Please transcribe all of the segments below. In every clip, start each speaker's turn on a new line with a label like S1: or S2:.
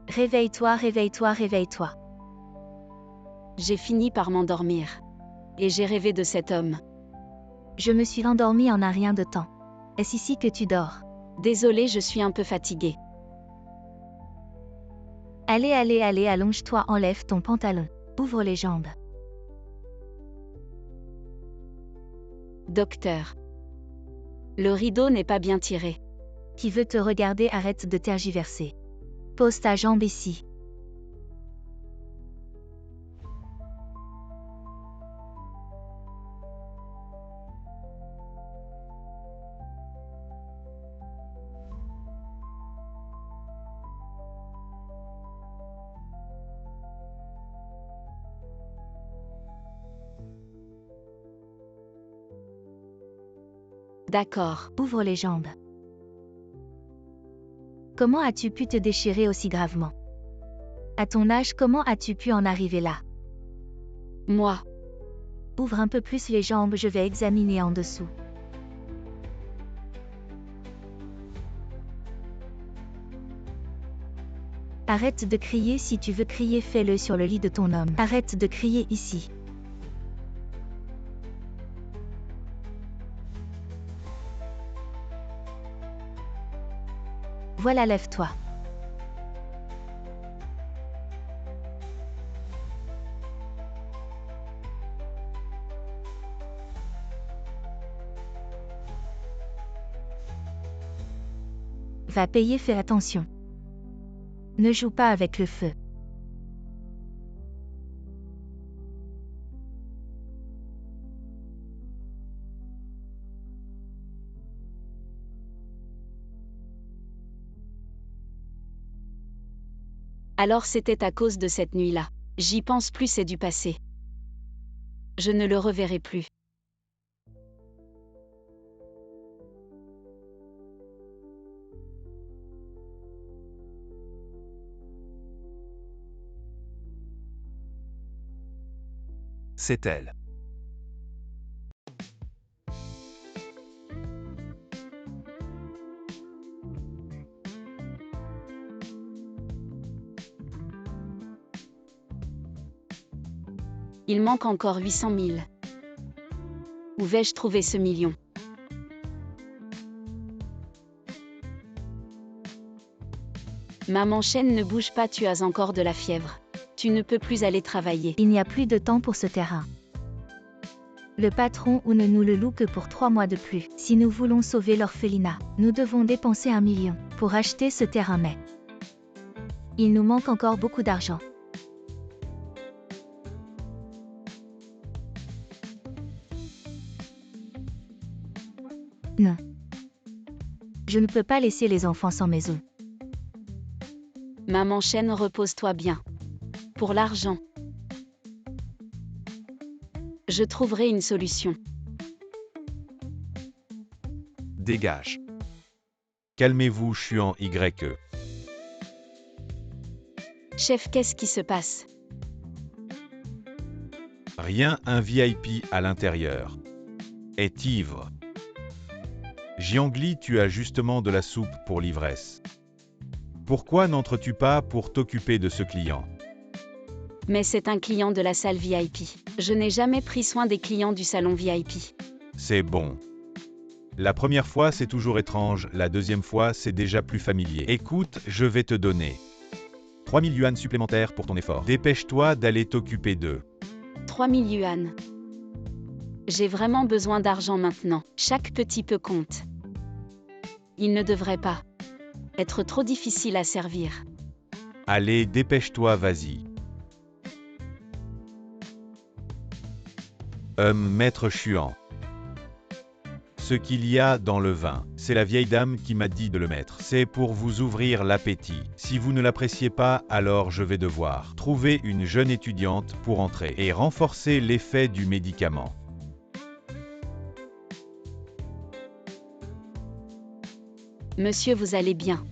S1: Réveille-toi, réveille-toi, réveille-toi.
S2: J'ai fini par m'endormir. Et j'ai rêvé de cet homme.
S1: Je me suis endormie en un rien de temps. Est-ce ici que tu dors?
S2: Désolée, je suis un peu fatiguée.
S1: Allez, allez, allez, allonge-toi, enlève ton pantalon. Ouvre les jambes.
S2: Docteur. Le rideau n'est pas bien tiré.
S1: Qui veut te regarder, arrête de tergiverser. Pose ta jambe ici.
S2: D'accord.
S1: Ouvre les jambes. Comment as-tu pu te déchirer aussi gravement? À ton âge, comment as-tu pu en arriver là?
S2: Moi.
S1: Ouvre un peu plus les jambes, je vais examiner en dessous. Arrête de crier, si tu veux crier, fais-le sur le lit de ton homme. Arrête de crier ici. Voilà, lève-toi. Va payer, fais attention. Ne joue pas avec le feu.
S2: Alors c'était à cause de cette nuit-là. J'y pense plus, c'est du passé. Je ne le reverrai plus.
S3: C'est elle.
S2: Il manque encore 800 000. Où vais-je trouver ce million? Maman chaîne, ne bouge pas, tu as encore de la fièvre. Tu ne peux plus aller travailler.
S1: Il n'y a plus de temps pour ce terrain. Le patron ou ne nous le loue que pour 3 mois de plus. Si nous voulons sauver l'orphelinat, nous devons dépenser 1 million pour acheter ce terrain, mais il nous manque encore beaucoup d'argent. Non. Je ne peux pas laisser les enfants sans maison.
S2: Maman chaîne, repose-toi bien. Pour l'argent, je trouverai une solution.
S3: Dégage. Calmez-vous, Chuan YE.
S2: Chef, qu'est-ce qui se passe?
S3: Rien, un VIP à l'intérieur. Est ivre. Jiangli, tu as justement de la soupe pour l'ivresse. Pourquoi n'entres-tu pas pour t'occuper de ce client?
S2: Mais c'est un client de la salle VIP. Je n'ai jamais pris soin des clients du salon VIP.
S3: C'est bon. La première fois, c'est toujours étrange, la deuxième fois, c'est déjà plus familier. Écoute, je vais te donner 3000 yuan supplémentaires pour ton effort. Dépêche-toi d'aller t'occuper d'eux.
S2: 3000 yuan. J'ai vraiment besoin d'argent maintenant. Chaque petit peu compte. Il ne devrait pas être trop difficile à servir.
S3: Allez, dépêche-toi, vas-y. Maître Chuan. Ce qu'il y a dans le vin, c'est la vieille dame qui m'a dit de le mettre. C'est pour vous ouvrir l'appétit. Si vous ne l'appréciez pas, alors je vais devoir trouver une jeune étudiante pour entrer et renforcer l'effet du médicament.
S2: Monsieur, vous allez bien?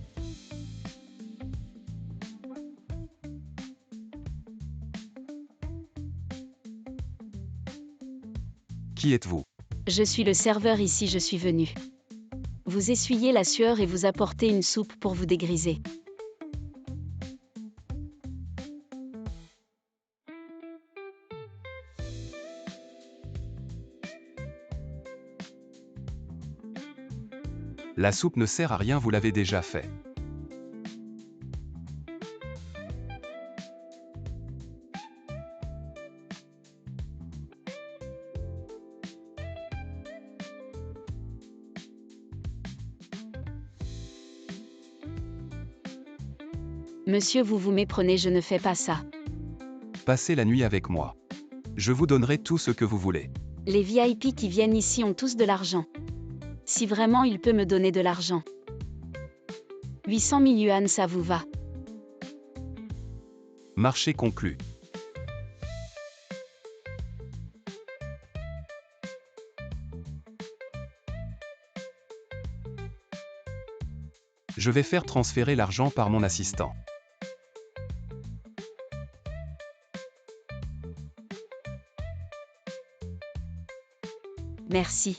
S3: Qui êtes-vous?
S2: Je suis le serveur ici, je suis venu vous essuyez la sueur et vous apporter une soupe pour vous dégriser.
S4: La soupe ne sert à rien, vous l'avez déjà fait.
S2: Monsieur, vous vous méprenez, je ne fais pas ça.
S4: Passez la nuit avec moi. Je vous donnerai tout ce que vous voulez.
S2: Les VIP qui viennent ici ont tous de l'argent. Si vraiment il peut me donner de l'argent. 800 000 yuan, ça vous va?
S4: Marché conclu. Je vais faire transférer l'argent par mon assistant.
S2: Merci.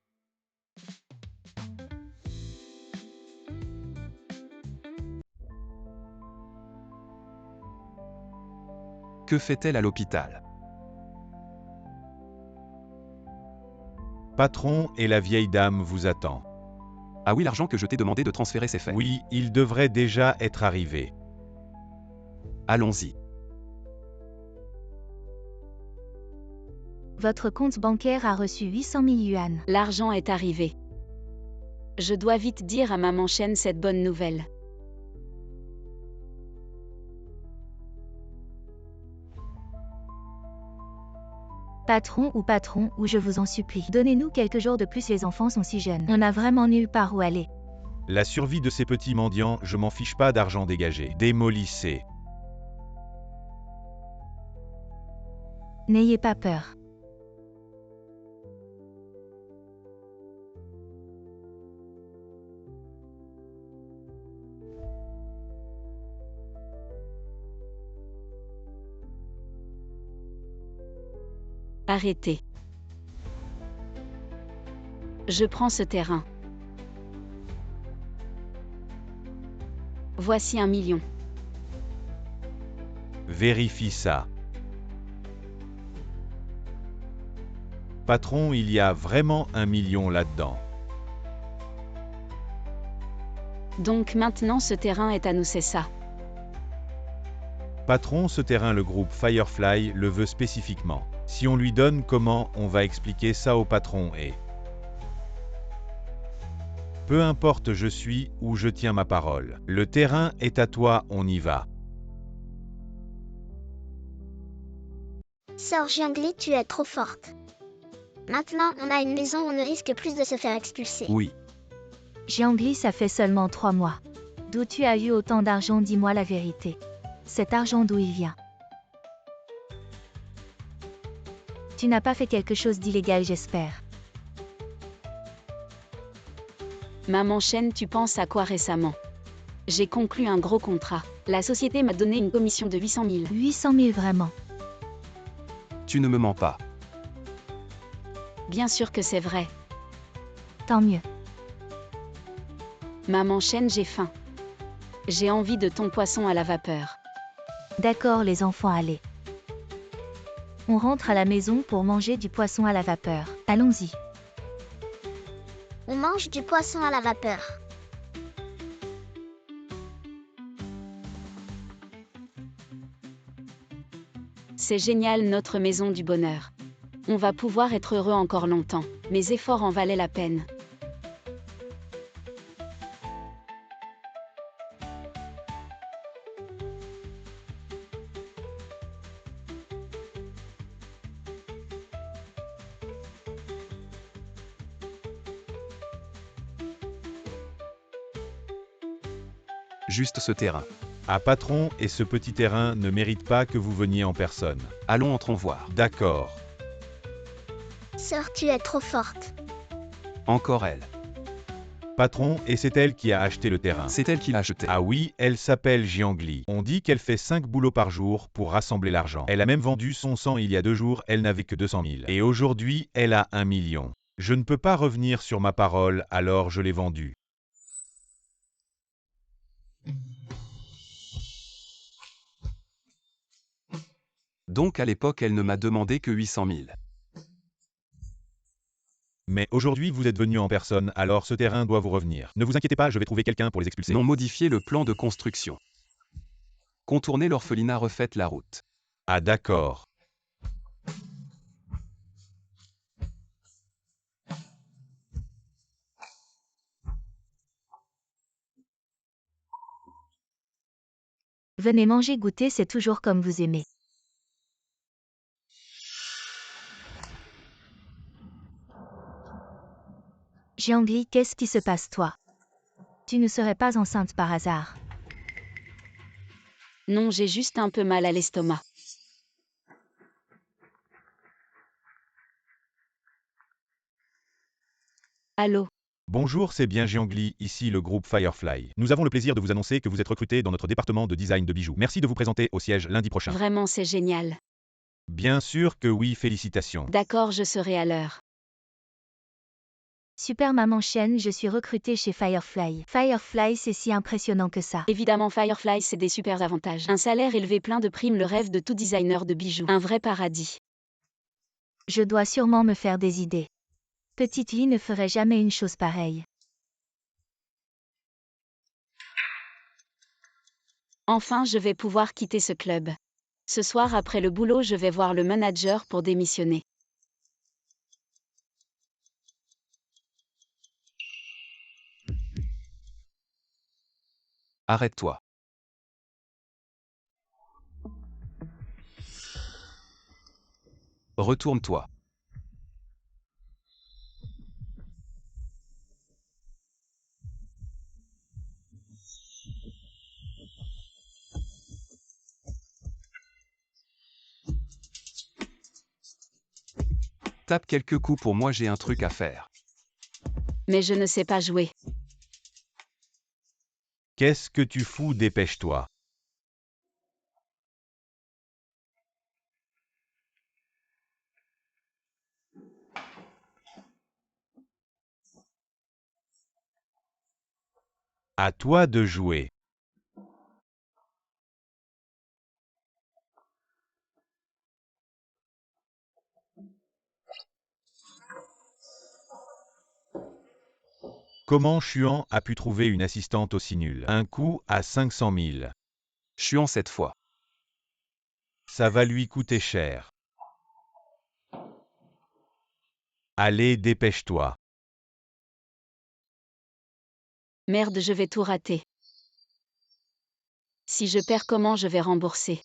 S4: Que fait-elle à l'hôpital?
S3: Patron et la vieille dame vous attend.
S4: Ah oui, l'argent que je t'ai demandé de transférer, c'est fait.
S3: Oui, il devrait déjà être arrivé.
S4: Allons-y.
S1: Votre compte bancaire a reçu 800 000 yuan.
S2: L'argent est arrivé. Je dois vite dire à maman Chen cette bonne nouvelle.
S1: Patron, ou je vous en supplie, donnez-nous quelques jours de plus, les enfants sont si jeunes. On n'a vraiment nulle part où aller.
S3: La survie de ces petits mendiants, je m'en fiche pas d'argent dégagé. Démolissez.
S1: N'ayez pas peur.
S2: Arrêtez. Je prends ce terrain. Voici 1 million.
S3: Vérifie ça. Patron, il y a vraiment 1 million là-dedans.
S2: Donc maintenant ce terrain est à nous, c'est ça?
S3: Patron, ce terrain, le groupe Firefly le veut spécifiquement. Si on lui donne, comment on va expliquer ça au patron et... Peu importe, je suis où je tiens ma parole. Le terrain est à toi, on y va.
S5: Sœur Jiangli, tu es trop forte. Maintenant, on a une maison, on ne risque plus de se faire expulser.
S4: Oui.
S1: Jiangli, ça fait seulement 3 mois. D'où tu as eu autant d'argent, dis-moi la vérité. Cet argent, d'où il vient? Tu n'as pas fait quelque chose d'illégal, j'espère.
S2: Maman Chen, tu penses à quoi récemment? J'ai conclu un gros contrat. La société m'a donné une commission de 800 000.
S1: 800 000 vraiment?
S4: Tu ne me mens pas.
S2: Bien sûr que c'est vrai.
S1: Tant mieux.
S2: Maman Chen, j'ai faim. J'ai envie de ton poisson à la vapeur.
S1: D'accord les enfants, allez. On rentre à la maison pour manger du poisson à la vapeur. Allons-y.
S5: On mange du poisson à la vapeur.
S2: C'est génial, notre maison du bonheur. On va pouvoir être heureux encore longtemps. Mes efforts en valaient la peine.
S4: Juste ce terrain.
S3: Ah patron, et ce petit terrain ne mérite pas que vous veniez en personne.
S4: Allons, entrons voir.
S3: D'accord.
S5: Sœur, tu es trop forte.
S4: Encore elle.
S3: Patron, et c'est elle qui a acheté le terrain.
S4: C'est elle qui l'a acheté.
S3: Ah oui, elle s'appelle Jiangli. On dit qu'elle fait 5 boulots par jour pour rassembler l'argent. Elle a même vendu son sang il y a 2 jours, elle n'avait que 200 000. Et aujourd'hui, elle a 1 million. Je ne peux pas revenir sur ma parole, alors je l'ai vendue.
S4: Donc à l'époque, elle ne m'a demandé que 800 000.
S3: Mais aujourd'hui vous êtes venu en personne, alors ce terrain doit vous revenir. Ne vous inquiétez pas, je vais trouver quelqu'un pour les expulser.
S4: Non, modifiez le plan de construction. Contournez l'orphelinat, refaites la route.
S3: Ah d'accord.
S1: Venez manger goûter, c'est toujours comme vous aimez. Jiangli, qu'est-ce qui se passe toi? Tu ne serais pas enceinte par hasard?
S2: Non, j'ai juste un peu mal à l'estomac. Allô?
S3: Bonjour, c'est bien Jiangli, ici le groupe Firefly. Nous avons le plaisir de vous annoncer que vous êtes recruté dans notre département de design de bijoux. Merci de vous présenter au siège lundi prochain.
S2: Vraiment, c'est génial.
S3: Bien sûr que oui, félicitations.
S2: D'accord, je serai à l'heure.
S1: Super maman chienne, je suis recrutée chez Firefly. Firefly, c'est si impressionnant que ça.
S2: Évidemment, Firefly, c'est des super avantages. Un salaire élevé plein de primes, le rêve de tout designer de bijoux. Un vrai paradis.
S1: Je dois sûrement me faire des idées. Petite vie ne ferait jamais une chose pareille.
S2: Enfin, je vais pouvoir quitter ce club. Ce soir, après le boulot, je vais voir le manager pour démissionner.
S4: Arrête-toi. Retourne-toi. Tape quelques coups pour moi, j'ai un truc à faire.
S2: Mais je ne sais pas jouer.
S3: Qu'est-ce que tu fous? Dépêche-toi. À toi de jouer. Comment Chuan a pu trouver une assistante aussi nulle? Un coup à 500 000.
S4: Chuan cette fois.
S3: Ça va lui coûter cher. Allez, dépêche-toi.
S2: Merde, je vais tout rater. Si je perds, comment je vais rembourser?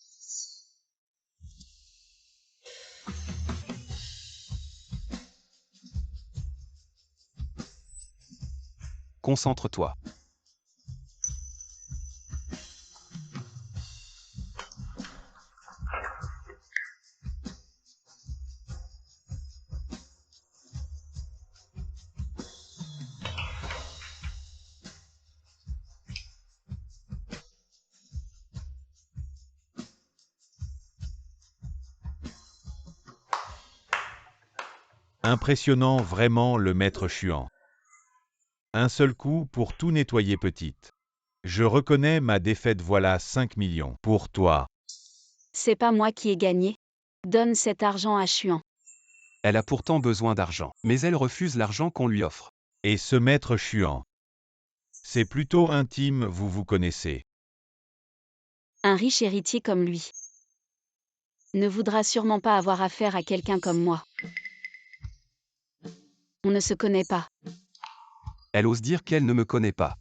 S4: Concentre-toi.
S3: Impressionnant vraiment le maître Chuan. Un seul coup pour tout nettoyer petite. Je reconnais ma défaite, voilà 5 millions. Pour toi.
S2: C'est pas moi qui ai gagné. Donne cet argent à Chuan.
S4: Elle a pourtant besoin d'argent, mais elle refuse l'argent qu'on lui offre.
S3: Et ce maître Chuan. C'est plutôt intime, vous vous connaissez.
S2: Un riche héritier comme lui ne voudra sûrement pas avoir affaire à quelqu'un comme moi. On ne se connaît pas.
S4: Elle ose dire qu'elle ne me connaît pas.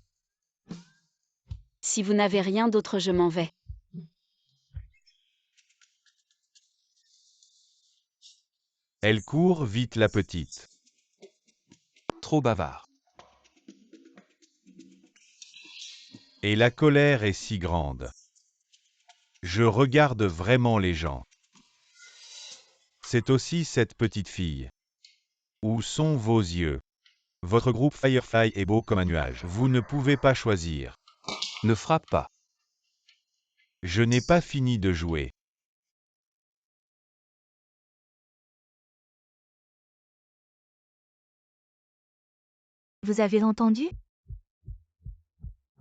S2: Si vous n'avez rien d'autre, je m'en vais.
S3: Elle court vite la petite.
S4: Trop bavard.
S3: Et la colère est si grande. Je regarde vraiment les gens. C'est aussi cette petite fille. Où sont vos yeux? Votre groupe Firefly est beau comme un nuage. Vous ne pouvez pas choisir.
S4: Ne frappe pas.
S3: Je n'ai pas fini de jouer.
S1: Vous avez entendu?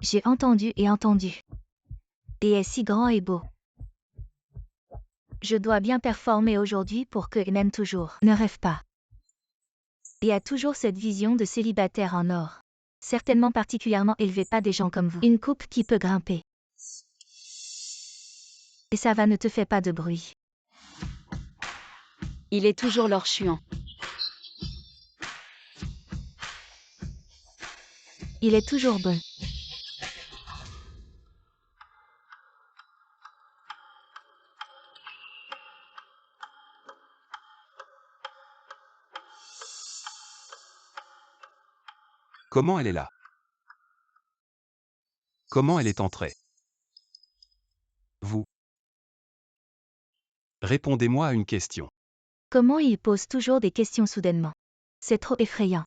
S1: J'ai entendu et entendu. Et est si grand et beau. Je dois bien performer aujourd'hui pour que m'aime toujours. Ne rêve pas. Et a toujours cette vision de célibataire en or. Certainement particulièrement élevé, pas des gens comme vous. Une coupe qui peut grimper. Et ça va, ne te fait pas de bruit.
S2: Il est toujours l'orchuan.
S1: Il est toujours bon.
S4: Comment elle est là? Comment elle est entrée? Vous. Répondez-moi à une question.
S1: Comment il pose toujours des questions soudainement? C'est trop effrayant.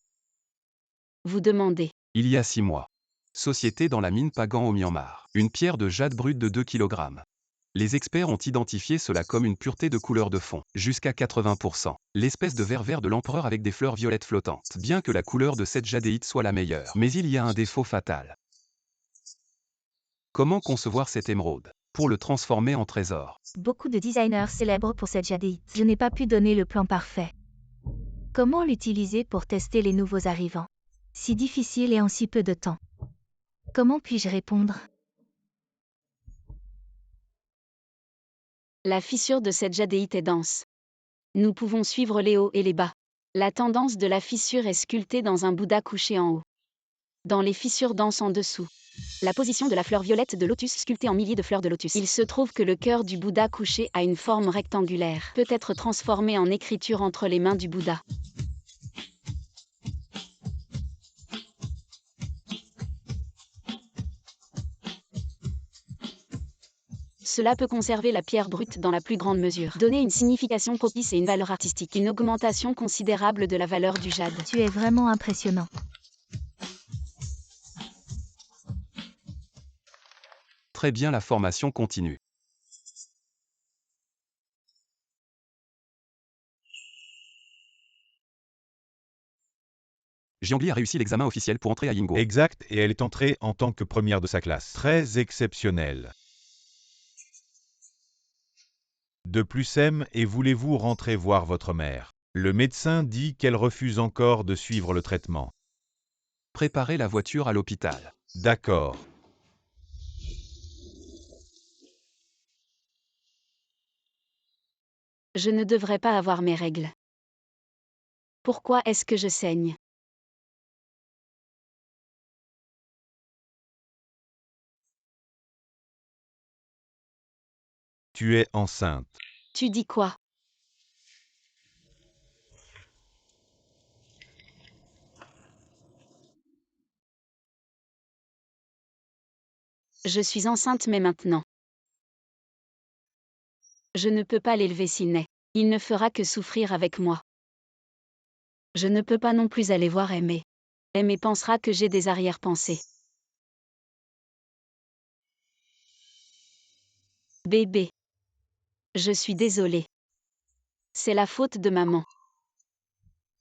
S2: Vous demandez.
S4: Il y a 6 mois. Société dans la mine Pagan au Myanmar. Une pierre de jade brute de 2 kg. Les experts ont identifié cela comme une pureté de couleur de fond, jusqu'à 80%. L'espèce de vert de l'empereur avec des fleurs violettes flottantes. Bien que la couleur de cette jadéite soit la meilleure, mais il y a un défaut fatal. Comment concevoir cette émeraude pour le transformer en trésor?
S1: Beaucoup de designers célèbres pour cette jadéite. Je n'ai pas pu donner le plan parfait. Comment l'utiliser pour tester les nouveaux arrivants? Si difficile et en si peu de temps. Comment puis-je répondre?
S2: La fissure de cette jadéite est dense. Nous pouvons suivre les hauts et les bas. La tendance de la fissure est sculptée dans un Bouddha couché en haut. Dans les fissures denses en dessous. La position de la fleur violette de lotus sculptée en milliers de fleurs de lotus. Il se trouve que le cœur du Bouddha couché a une forme rectangulaire. Peut être transformé en écriture entre les mains du Bouddha. Cela peut conserver la pierre brute dans la plus grande mesure. Donner une signification propice et une valeur artistique. Une augmentation considérable de la valeur du jade.
S1: Tu es vraiment impressionnant.
S4: Très bien, la formation continue. Jiangli a réussi l'examen officiel pour entrer à Yingguo.
S3: Exact, et elle est entrée en tant que première de sa classe. Très exceptionnelle. De plus, et voulez-vous rentrer voir votre mère? Le médecin dit qu'elle refuse encore de suivre le traitement.
S4: Préparez la voiture à l'hôpital.
S3: D'accord.
S2: Je ne devrais pas avoir mes règles. Pourquoi est-ce que je saigne?
S3: Tu es enceinte.
S2: Tu dis quoi? Je suis enceinte mais maintenant. Je ne peux pas l'élever s'il naît. Il ne fera que souffrir avec moi. Je ne peux pas non plus aller voir Aimé. Aimé pensera que j'ai des arrière-pensées. Bébé. Je suis désolée. C'est la faute de maman.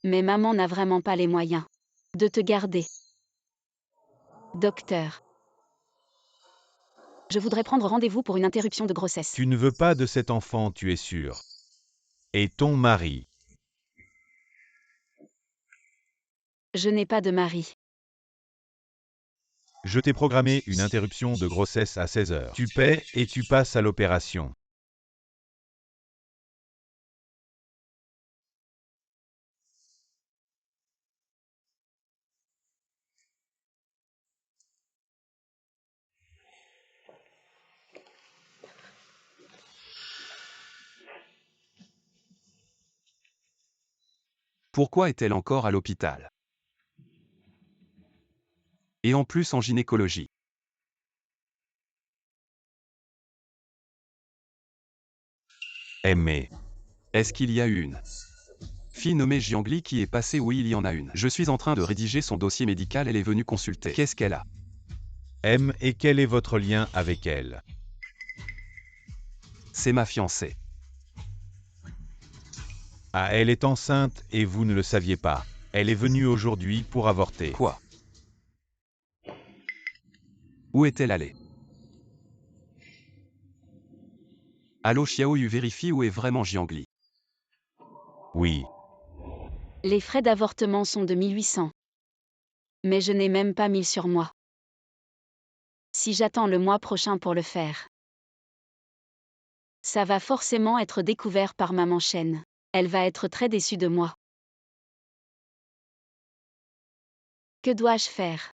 S2: Mais maman n'a vraiment pas les moyens de te garder. Docteur. Je voudrais prendre rendez-vous pour une interruption de grossesse.
S3: Tu ne veux pas de cet enfant, tu es sûr. Et ton mari?
S2: Je n'ai pas de mari.
S3: Je t'ai programmé une interruption de grossesse à 16 heures. Tu paies et tu passes à l'opération.
S4: Pourquoi est-elle encore à l'hôpital? Et en plus en gynécologie.
S3: Aimé.
S4: Est-ce qu'il y a une fille nommée Jiangli qui est passée? Oui, il y en a une. Je suis en train de rédiger son dossier médical, elle est venue consulter. Qu'est-ce qu'elle a?
S3: Et quel est votre lien avec elle?
S4: C'est ma fiancée.
S3: Ah, elle est enceinte et vous ne le saviez pas. Elle est venue aujourd'hui pour avorter.
S4: Quoi? Où est-elle allée? Allô Xiaoyu, vérifie où est vraiment Jiangli.
S3: Oui.
S2: Les frais d'avortement sont de 1800. Mais je n'ai même pas 1000 sur moi. Si j'attends le mois prochain pour le faire, ça va forcément être découvert par maman Chen. Elle va être très déçue de moi. Que dois-je faire?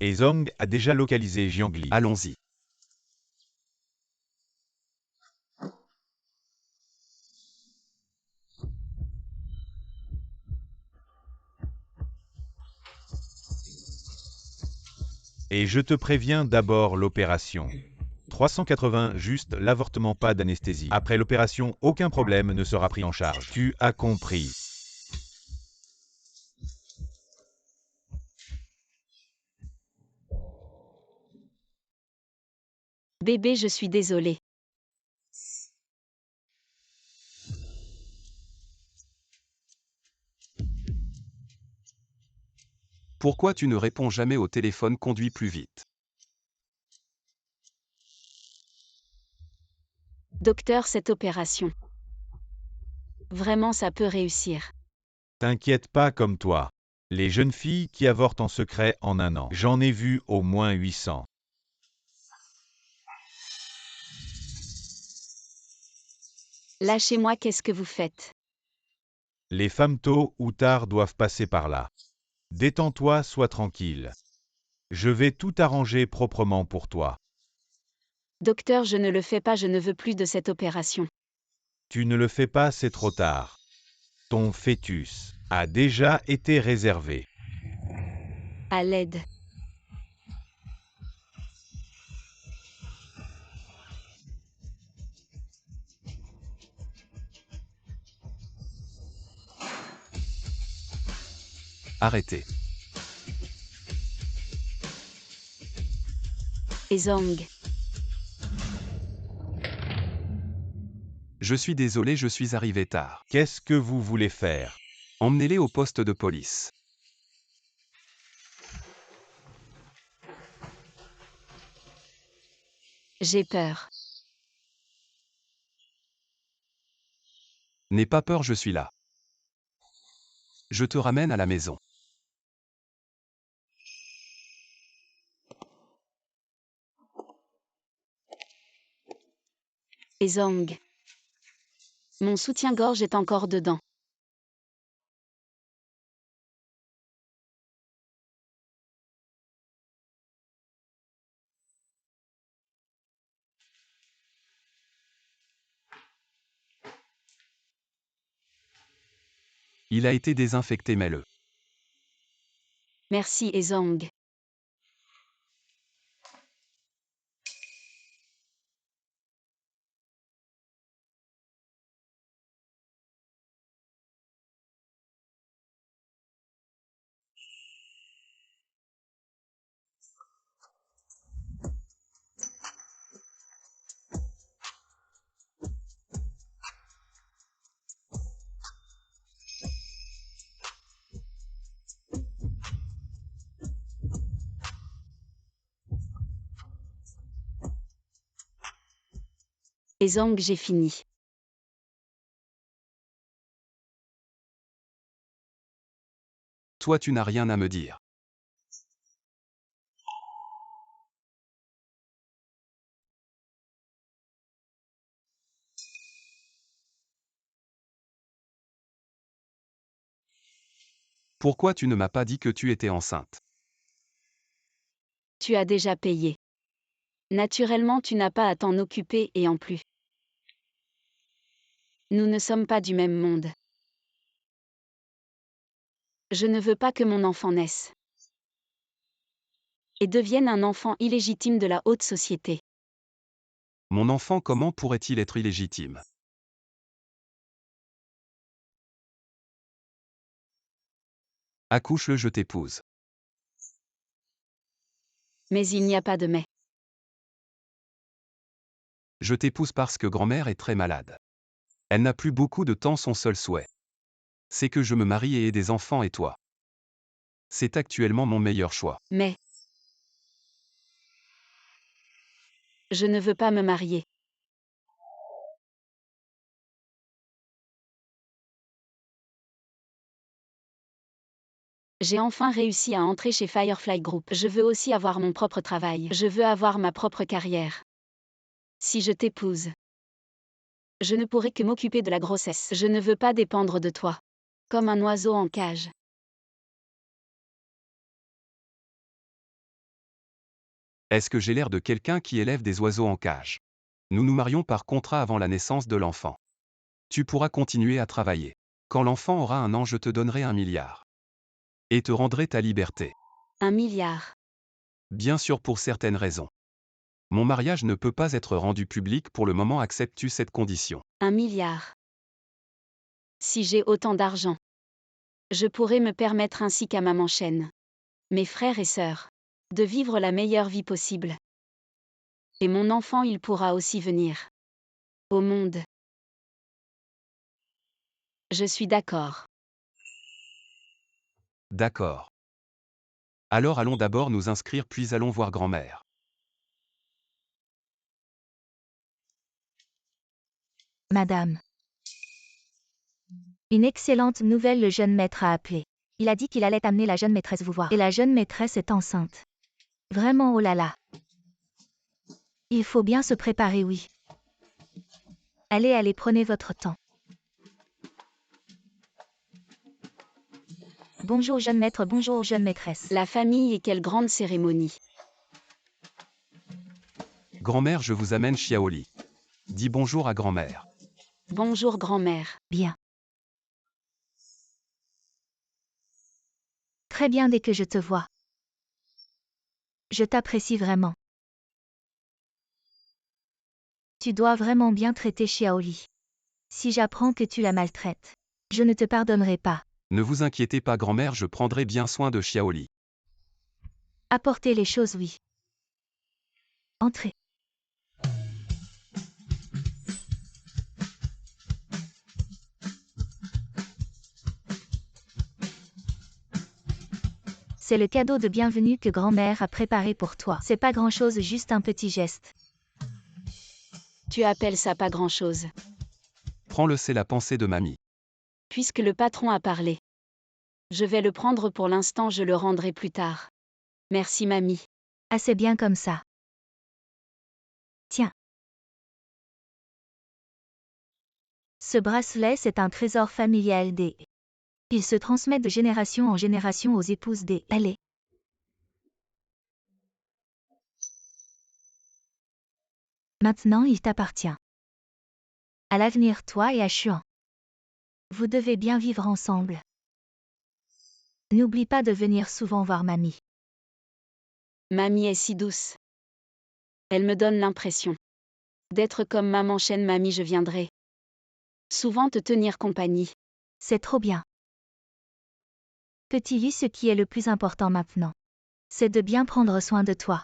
S3: Et Zhang a déjà localisé Jiangli.
S4: Allons-y.
S3: Et je te préviens d'abord l'opération. 380, juste l'avortement, pas d'anesthésie. Après l'opération, aucun problème ne sera pris en charge. Tu as compris.
S2: Bébé, je suis désolée.
S4: Pourquoi tu ne réponds jamais au téléphone? Conduis plus vite.
S2: Docteur, cette opération. Vraiment, ça peut réussir.
S3: T'inquiète pas comme toi. Les jeunes filles qui avortent en secret en un an, j'en ai vu au moins 800.
S2: Lâchez-moi, qu'est-ce que vous faites?
S3: Les femmes tôt ou tard doivent passer par là. Détends-toi, sois tranquille. Je vais tout arranger proprement pour toi.
S2: Docteur, je ne le fais pas, je ne veux plus de cette opération.
S3: Tu ne le fais pas, c'est trop tard. Ton fœtus a déjà été réservé.
S2: À l'aide.
S4: Arrêtez.
S2: Et Zhang.
S4: Je suis désolé, je suis arrivé tard.
S3: Qu'est-ce que vous voulez faire?
S4: Emmenez-les au poste de police.
S2: J'ai peur.
S4: N'aie pas peur, je suis là. Je te ramène à la maison.
S2: Et Zhang. Mon soutien-gorge est encore dedans.
S4: Il a été désinfecté, mets-le.
S2: Merci, et Zhang. Et Zhang, j'ai fini.
S4: Toi, tu n'as rien à me dire. Pourquoi tu ne m'as pas dit que tu étais enceinte?
S2: Tu as déjà payé. Naturellement, tu n'as pas à t'en occuper et en plus. Nous ne sommes pas du même monde. Je ne veux pas que mon enfant naisse et devienne un enfant illégitime de la haute société.
S4: Mon enfant, comment pourrait-il être illégitime? Accouche-le, je t'épouse.
S2: Mais il n'y a pas de mais.
S4: Je t'épouse parce que grand-mère est très malade. Elle n'a plus beaucoup de temps, son seul souhait. C'est que je me marie et ai des enfants et toi. C'est actuellement mon meilleur choix.
S2: Mais je ne veux pas me marier. J'ai enfin réussi à entrer chez Firefly Group. Je veux aussi avoir mon propre travail. Je veux avoir ma propre carrière. Si je t'épouse, je ne pourrai que m'occuper de la grossesse. Je ne veux pas dépendre de toi. Comme un oiseau en cage.
S4: Est-ce que j'ai l'air de quelqu'un qui élève des oiseaux en cage? Nous nous marions par contrat avant la naissance de l'enfant. Tu pourras continuer à travailler. Quand l'enfant aura 1 an, je te donnerai 1 milliard. Et te rendrai ta liberté.
S2: 1 milliard.
S4: Bien sûr, pour certaines raisons. Mon mariage ne peut pas être rendu public pour le moment. Acceptes-tu cette condition?
S2: 1 milliard. Si j'ai autant d'argent, je pourrais me permettre ainsi qu'à maman Chen, mes frères et sœurs, de vivre la meilleure vie possible. Et mon enfant, il pourra aussi venir au monde. Je suis d'accord.
S4: D'accord. Alors allons d'abord nous inscrire puis allons voir grand-mère.
S1: Madame. Une excellente nouvelle, le jeune maître a appelé. Il a dit qu'il allait amener la jeune maîtresse vous voir. Et la jeune maîtresse est enceinte. Vraiment, oh là là. Il faut bien se préparer, oui. Allez, allez, prenez votre temps. Bonjour jeune maître, bonjour jeune maîtresse.
S2: La famille et quelle grande cérémonie.
S4: Grand-mère, je vous amène Xiaoli. Dis bonjour à grand-mère.
S2: Bonjour grand-mère.
S1: Bien. Très bien dès que je te vois. Je t'apprécie vraiment. Tu dois vraiment bien traiter Xiaoli. Si j'apprends que tu la maltraites, je ne te pardonnerai pas.
S4: Ne vous inquiétez pas grand-mère, je prendrai bien soin de Xiaoli.
S1: Apportez les choses, oui. Entrez. C'est le cadeau de bienvenue que grand-mère a préparé pour toi. C'est pas grand-chose, juste un petit geste.
S2: Tu appelles ça pas grand-chose.
S4: Prends-le, c'est la pensée de mamie.
S2: Puisque le patron a parlé. Je vais le prendre pour l'instant, je le rendrai plus tard. Merci mamie.
S1: Assez bien comme ça. Tiens. Ce bracelet, c'est un trésor familial des... Il se transmet de génération en génération aux épouses des... Allez. Maintenant, il t'appartient. À l'avenir, toi et Xuan. Vous devez bien vivre ensemble. N'oublie pas de venir souvent voir mamie.
S2: Mamie est si douce. Elle me donne l'impression d'être comme maman Chen. Mamie, je viendrai souvent te tenir compagnie.
S1: C'est trop bien. Petit Lee, ce qui est le plus important maintenant, c'est de bien prendre soin de toi.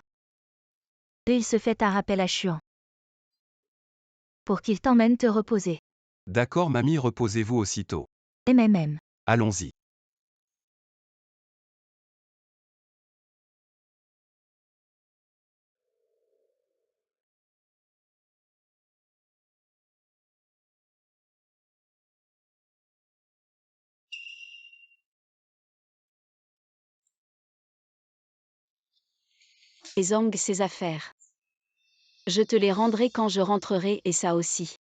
S1: Et il se fait un rappel à Xuan. Pour qu'il t'emmène te reposer.
S4: D'accord mamie, reposez-vous aussitôt.
S1: MMM.
S4: Allons-y.
S2: Et Zhang, ses affaires. Je te les rendrai quand je rentrerai et ça aussi.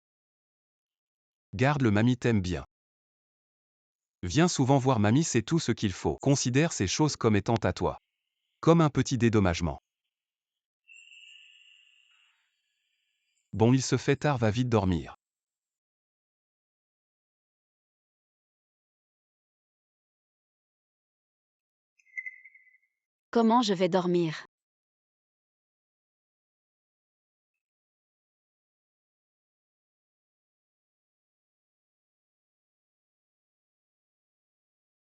S4: Garde-le, mamie t'aime bien. Viens souvent voir mamie, c'est tout ce qu'il faut. Considère ces choses comme étant à toi. Comme un petit dédommagement. Bon, il se fait tard, va vite dormir.
S2: Comment je vais dormir?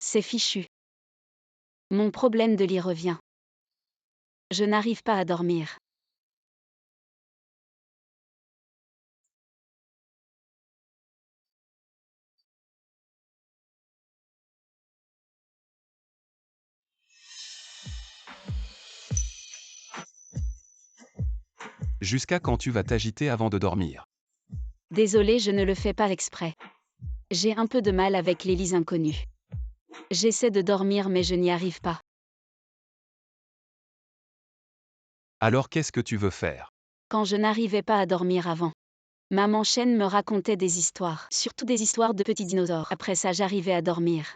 S2: C'est fichu. Mon problème de lit revient. Je n'arrive pas à dormir.
S4: Jusqu'à quand tu vas t'agiter avant de dormir?
S2: Désolé, je ne le fais pas exprès. J'ai un peu de mal avec les lits inconnus. J'essaie de dormir mais je n'y arrive pas.
S4: Alors qu'est-ce que tu veux faire?
S2: Quand je n'arrivais pas à dormir avant, maman Chêne me racontait des histoires, surtout des histoires de petits dinosaures. Après ça, j'arrivais à dormir.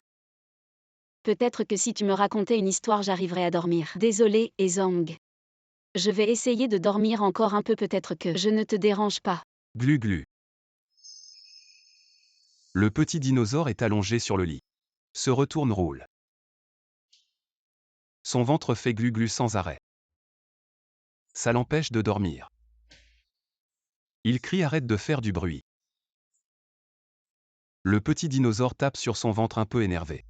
S2: Peut-être que si tu me racontais une histoire, j'arriverais à dormir. Désolé, Ezong. Je vais essayer de dormir encore un peu, peut-être que je ne te dérange pas.
S4: Glu glu. Le petit dinosaure est allongé sur le lit. Se retourne, roule. Son ventre fait glu glu sans arrêt. Ça l'empêche de dormir. Il crie, arrête de faire du bruit. Le petit dinosaure tape sur son ventre un peu énervé.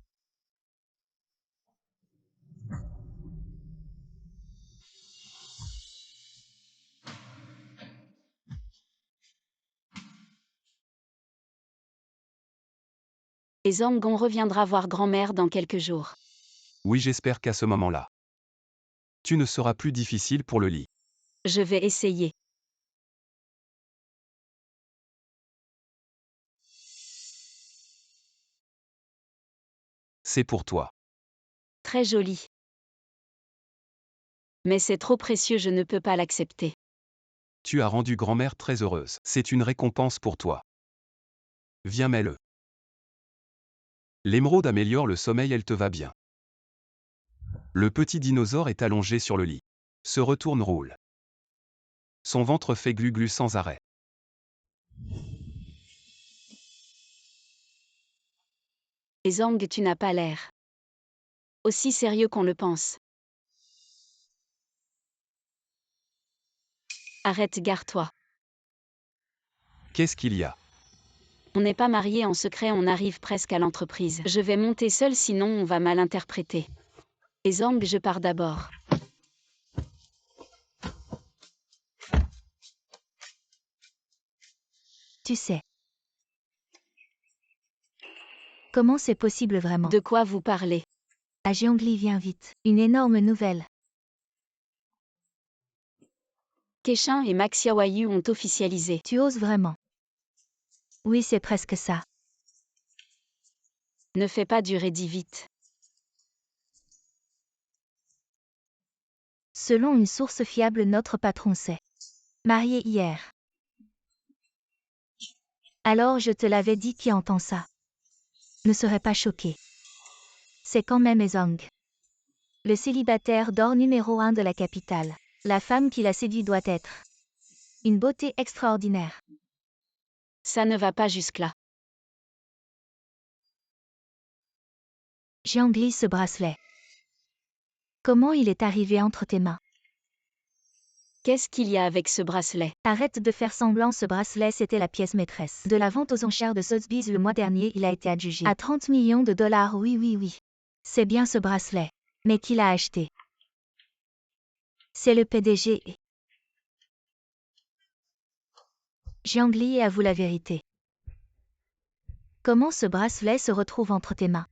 S2: Ezong, on reviendra voir grand-mère dans quelques jours.
S4: Oui, j'espère qu'à ce moment-là, tu ne seras plus difficile pour le lit.
S2: Je vais essayer.
S4: C'est pour toi.
S2: Très joli. Mais c'est trop précieux, je ne peux pas l'accepter.
S4: Tu as rendu grand-mère très heureuse. C'est une récompense pour toi. Viens, mets-le. L'émeraude améliore le sommeil, elle te va bien. Le petit dinosaure est allongé sur le lit. Se retourne, roule. Son ventre fait glu glu sans arrêt.
S2: Ezong, tu n'as pas l'air aussi sérieux qu'on le pense. Arrête, gare-toi.
S4: Qu'est-ce qu'il y a?
S2: On n'est pas mariés en secret, on arrive presque à l'entreprise. Je vais monter seule, sinon on va mal interpréter. Ezong, je pars d'abord.
S1: Tu sais. Comment c'est possible vraiment?
S2: De quoi vous parlez?
S1: Ah, Zhongli, viens vite. Une énorme nouvelle.
S2: Keshin et Max Yawayu ont officialisé.
S1: Tu oses vraiment? Oui, c'est presque ça.
S2: Ne fais pas durer, dis vite.
S1: Selon une source fiable, notre patron s'est marié hier. Alors je te l'avais dit, qui entend ça ne serait pas choqué. C'est quand même Ezong. Le célibataire d'or numéro 1 de la capitale. La femme qui l'a séduit doit être une beauté extraordinaire.
S2: Ça ne va pas jusque-là.
S1: Zhongli, ce bracelet. Comment il est arrivé entre tes mains?
S2: Qu'est-ce qu'il y a avec ce bracelet?
S1: Arrête de faire semblant, ce bracelet c'était la pièce maîtresse de la vente aux enchères de Sotheby's le mois dernier, il a été adjugé à 30 millions de dollars. Oui. C'est bien ce bracelet. Mais qui l'a acheté? C'est le PDG. Zhongli, avoue la vérité. Comment ce bracelet se retrouve entre tes mains?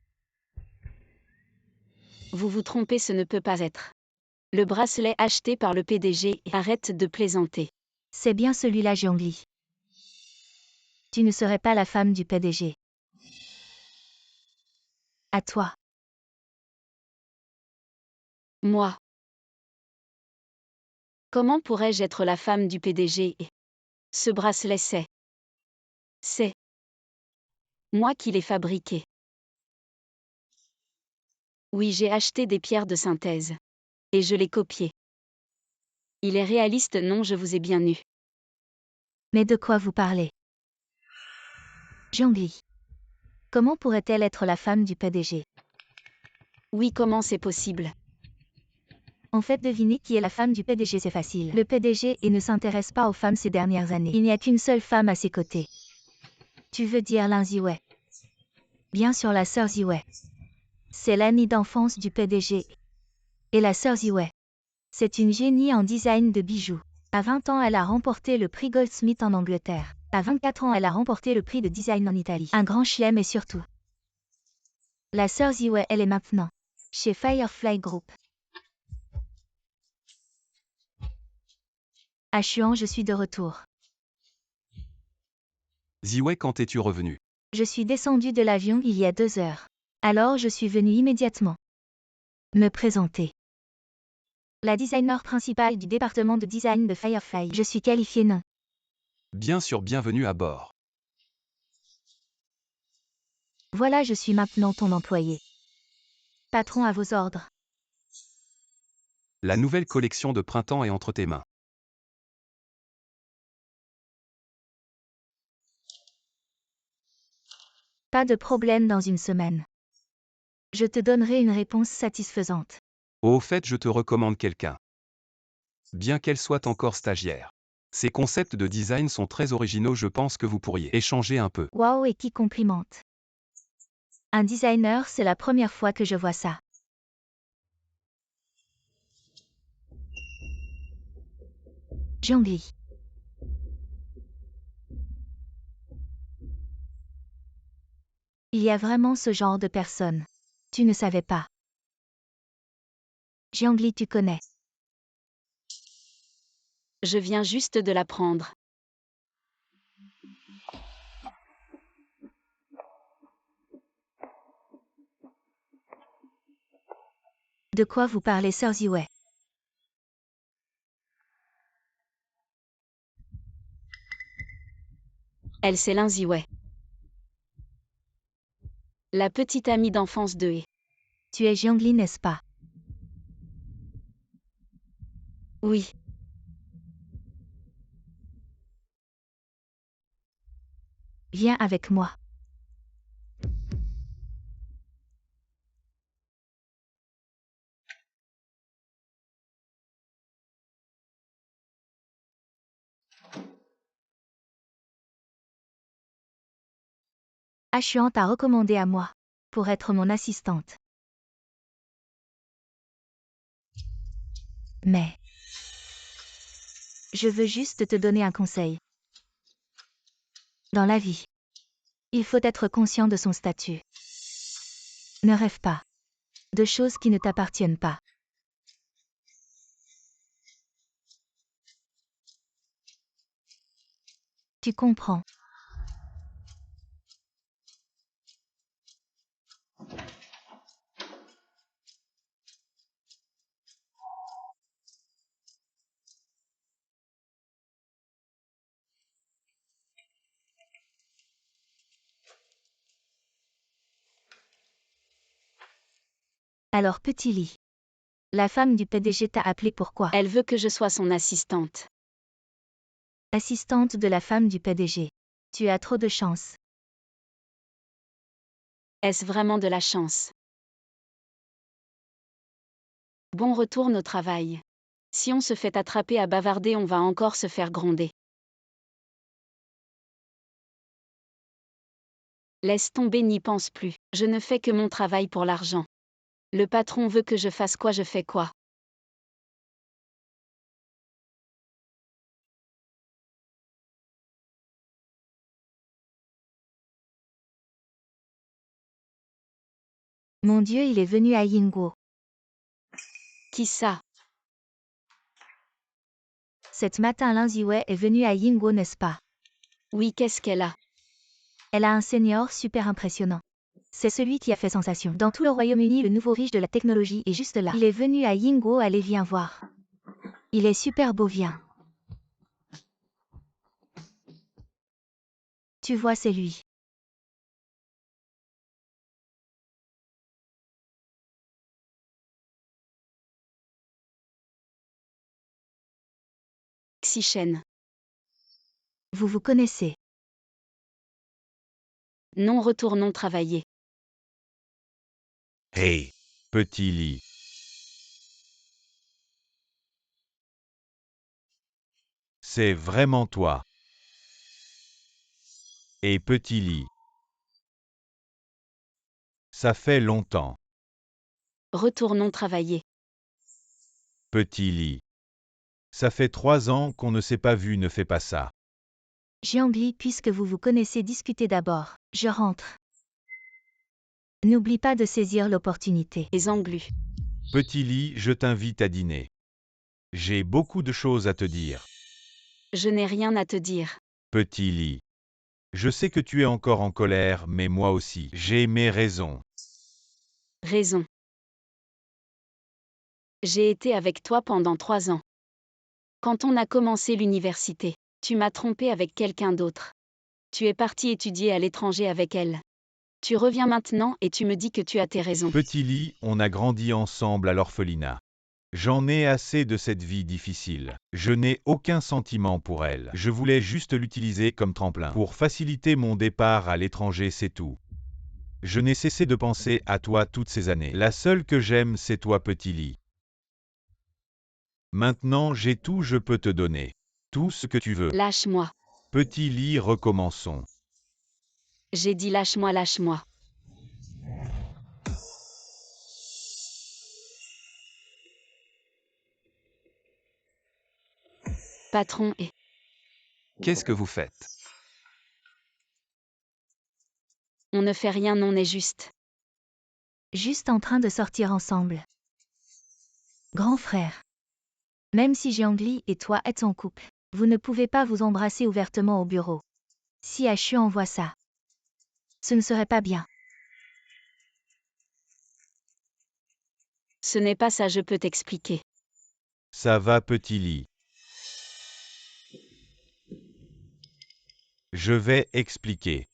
S2: Vous vous trompez, ce ne peut pas être le bracelet acheté par le PDG. Arrête de plaisanter.
S1: C'est bien celui-là, Zhongli. Tu ne serais pas la femme du PDG. À toi.
S2: Moi. Comment pourrais-je être la femme du PDG? Ce bracelet, c'est moi qui l'ai fabriqué. Oui, j'ai acheté des pierres de synthèse. Et je l'ai copié. Il est réaliste, non, je vous ai bien eu.
S1: Mais de quoi vous parlez? Zhongli. Comment pourrait-elle être la femme du PDG?
S2: Oui, comment c'est possible?
S1: En fait, deviner qui est la femme du PDG, c'est facile. Le PDG ne s'intéresse pas aux femmes ces dernières années. Il n'y a qu'une seule femme à ses côtés. Tu veux dire Lin Ziwei? Bien sûr, la sœur Ziwei. C'est l'amie d'enfance du PDG. Et la sœur Ziwei, c'est une génie en design de bijoux. À 20 ans, elle a remporté le prix Goldsmith en Angleterre. À 24 ans, elle a remporté le prix de design en Italie. Un grand chelem, et surtout, la sœur Ziwei, elle est maintenant chez Firefly Group. À Chuan, je suis de retour.
S4: Ziwei, quand es-tu revenu?
S1: Je suis descendu de l'avion il y a 2 heures. Alors je suis venu immédiatement. Me présenter. La designer principale du département de design de Firefly. Je suis qualifiée non.
S4: Bien sûr, bienvenue à bord.
S1: Voilà, je suis maintenant ton employé. Patron à vos ordres.
S4: La nouvelle collection de printemps est entre tes mains.
S1: Pas de problème dans une semaine. Je te donnerai une réponse satisfaisante.
S4: Au fait, je te recommande quelqu'un. Bien qu'elle soit encore stagiaire. Ses concepts de design sont très originaux, je pense que vous pourriez échanger un peu.
S1: Waouh, et qui complimente. Un designer, c'est la première fois que je vois ça. Jiangli. Il y a vraiment ce genre de personne. Tu ne savais pas. Jiangli, tu connais.
S2: Je viens juste de l'apprendre.
S1: De quoi vous parlez, sœur Ziwei?
S2: Elle, c'est Lin Ziwei. La petite amie d'enfance de He.
S1: Tu es Jiangli, n'est-ce pas?
S2: Oui.
S1: Viens avec moi. Ashuan t'a recommandé à moi. Pour être mon assistante. Mais. Je veux juste te donner un conseil. Dans la vie. Il faut être conscient de son statut. Ne rêve pas. De choses qui ne t'appartiennent pas. Tu comprends. Alors petit lit. La femme du PDG t'a appelé pourquoi?
S2: Elle veut que je sois son assistante.
S1: Assistante de la femme du PDG. Tu as trop de chance.
S2: Est-ce vraiment de la chance? Bon, retourne au travail. Si on se fait attraper à bavarder, on va encore se faire gronder. Laisse tomber, n'y pense plus. Je ne fais que mon travail pour l'argent. Le patron veut que je fasse quoi, je fais quoi.
S1: Mon Dieu, il est venu à Yingguo.
S2: Qui ça?
S1: Cet matin, Lin Ziwei est venue à Yingguo, n'est-ce pas?
S2: Oui, qu'est-ce qu'elle a?
S1: Elle a un senior super impressionnant. C'est celui qui a fait sensation. Dans tout le Royaume-Uni, le nouveau riche de la technologie est juste là. Il est venu à Yingguo, allez, viens voir. Il est super beau, viens. Tu vois, c'est lui.
S2: Xichen.
S1: Vous vous connaissez.
S2: Non, retournons travailler.
S3: Hey, petit lit. C'est vraiment toi. Et petit lit. Ça fait longtemps.
S2: Retournons travailler.
S3: Petit lit. Ça fait 3 ans qu'on ne s'est pas vu, ne fais pas ça.
S1: Jiangli, puisque vous vous connaissez, discutez d'abord. Je rentre. N'oublie pas de saisir l'opportunité.
S2: Les Anglus.
S3: Petit lit, je t'invite à dîner. J'ai beaucoup de choses à te dire.
S2: Je n'ai rien à te dire.
S3: Petit lit. Je sais que tu es encore en colère, mais moi aussi, j'ai mes raisons.
S2: Raison. J'ai été avec toi pendant 3 ans. Quand on a commencé l'université, tu m'as trompé avec quelqu'un d'autre. Tu es parti étudier à l'étranger avec elle. Tu reviens maintenant et tu me dis que tu as tes raisons.
S3: Petit lit, on a grandi ensemble à l'orphelinat. J'en ai assez de cette vie difficile. Je n'ai aucun sentiment pour elle. Je voulais juste l'utiliser comme tremplin pour faciliter mon départ à l'étranger, c'est tout. Je n'ai cessé de penser à toi toutes ces années. La seule que j'aime, c'est toi, petit lit. Maintenant, j'ai tout, je peux te donner. Tout ce que tu veux.
S2: Lâche-moi.
S3: Petit lit, recommençons.
S2: J'ai dit lâche-moi, lâche-moi. Patron et...
S4: Qu'est-ce que vous faites?
S2: On ne fait rien, on est juste.
S1: Juste en train de sortir ensemble. Grand frère. Même si Jiangli et toi êtes en couple, vous ne pouvez pas vous embrasser ouvertement au bureau. Si Ashuan voit ça, ce ne serait pas bien.
S2: Ce n'est pas ça, je peux t'expliquer.
S3: Ça va, petit lit. Je vais expliquer.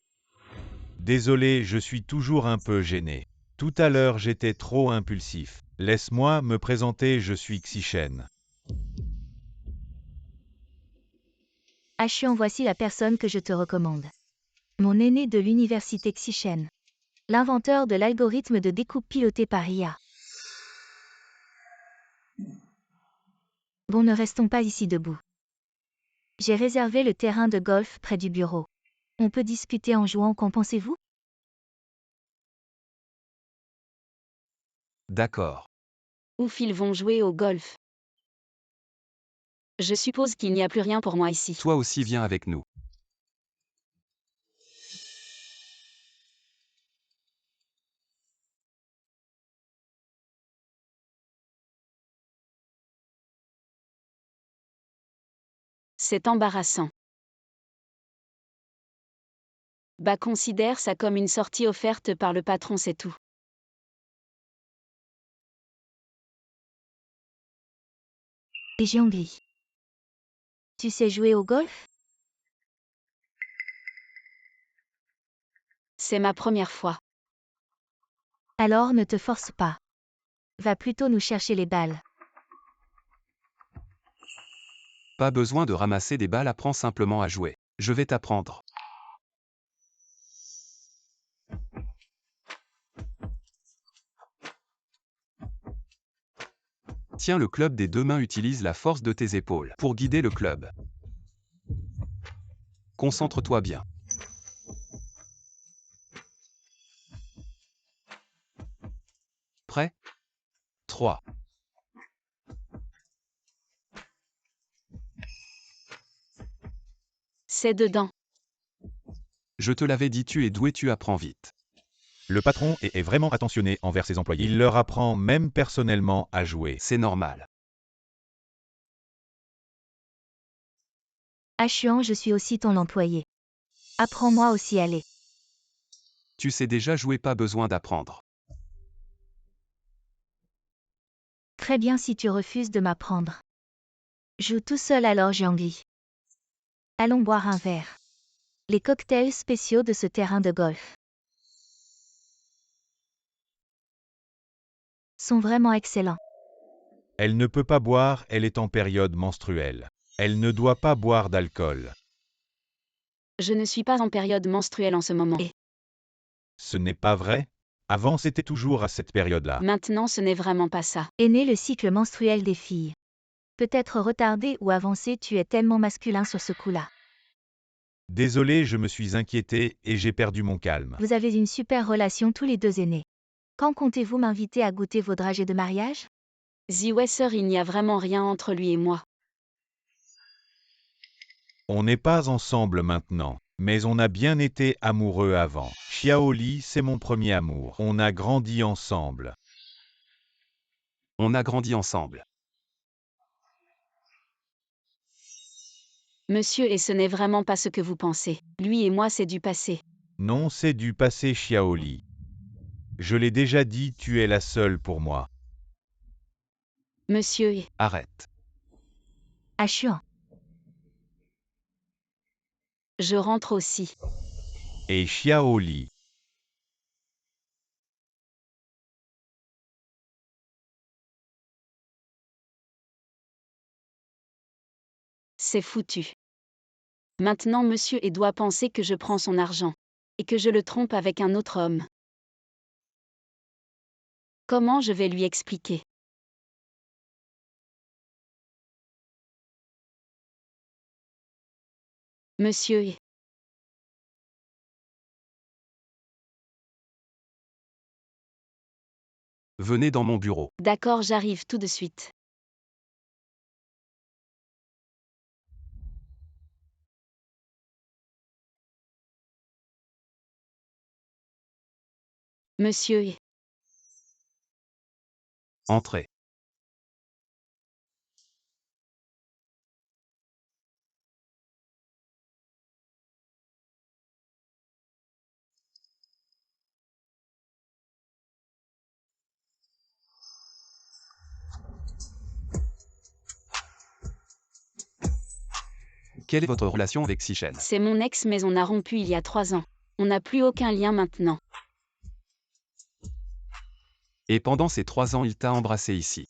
S3: Désolé, je suis toujours un peu gêné. Tout à l'heure, j'étais trop impulsif. Laisse-moi me présenter, je suis Xichen.
S1: Ashuan, voici la personne que je te recommande. Mon aîné de l'université Xichen. L'inventeur de l'algorithme de découpe piloté par IA. Bon, ne restons pas ici debout. J'ai réservé le terrain de golf près du bureau. On peut discuter en jouant, qu'en pensez-vous?
S4: D'accord.
S2: Ouf, ils vont jouer au golf. Je suppose qu'il n'y a plus rien pour moi ici.
S4: Toi aussi viens avec nous.
S2: C'est embarrassant. Bah, considère ça comme une sortie offerte par le patron, c'est tout.
S1: Et Jiangli. Tu sais jouer au golf?
S2: C'est ma première fois.
S1: Alors ne te force pas. Va plutôt nous chercher les balles.
S4: Pas besoin de ramasser des balles, apprends simplement à jouer. Je vais t'apprendre. Tiens, le club des 2 mains, utilise la force de tes épaules pour guider le club. Concentre-toi bien. Prêt? 3.
S2: C'est dedans.
S4: Je te l'avais dit, tu es doué, tu apprends vite.
S3: Le patron est vraiment attentionné envers ses employés. Il leur apprend même personnellement à jouer.
S4: C'est normal.
S1: Ashuan, je suis aussi ton employé. Apprends-moi aussi à aller.
S4: Tu sais déjà jouer, pas besoin d'apprendre.
S1: Très bien si tu refuses de m'apprendre. Joue tout seul alors, Jiangli. Allons boire un verre. Les cocktails spéciaux de ce terrain de golf sont vraiment excellents.
S3: Elle ne peut pas boire, elle est en période menstruelle. Elle ne doit pas boire d'alcool.
S2: Je ne suis pas en période menstruelle en ce moment. Et
S3: Ce n'est pas vrai? Avant, c'était toujours à cette période-là.
S2: maintenant, ce n'est vraiment pas ça.
S1: Est né le cycle menstruel des filles. Peut-être retardé ou avancé, tu es tellement masculin sur ce coup-là.
S3: Désolé, je me suis inquiété et j'ai perdu mon calme.
S1: Vous avez une super relation tous les deux aînés. Quand comptez-vous m'inviter à goûter vos dragées de mariage?
S2: Ziwesser, il n'y a vraiment rien entre lui et moi.
S3: On n'est pas ensemble maintenant, mais on a bien été amoureux avant. Xiaoli, c'est mon premier amour. On a grandi ensemble.
S4: On a grandi ensemble.
S2: Monsieur, et ce n'est vraiment pas ce que vous pensez. Lui et moi, c'est du passé.
S3: Non, c'est du passé, Xiaoli. Je l'ai déjà dit, tu es la seule pour moi.
S2: Monsieur,
S4: Arrête.
S1: Ashuan.
S2: je rentre aussi.
S3: Et Xiaoli.
S2: C'est foutu. Maintenant monsieur et doit penser que je prends son argent. Et que je le trompe avec un autre homme. Comment je vais lui expliquer? Monsieur,
S4: Venez dans mon bureau.
S2: d'accord, j'arrive tout de suite. Monsieur,
S4: Entrez. Quelle est votre relation avec Sichen?
S2: c'est mon ex mais on a rompu il y a 3 ans. On n'a plus aucun lien maintenant.
S4: Et pendant ces 3 ans, il t'a embrassé ici.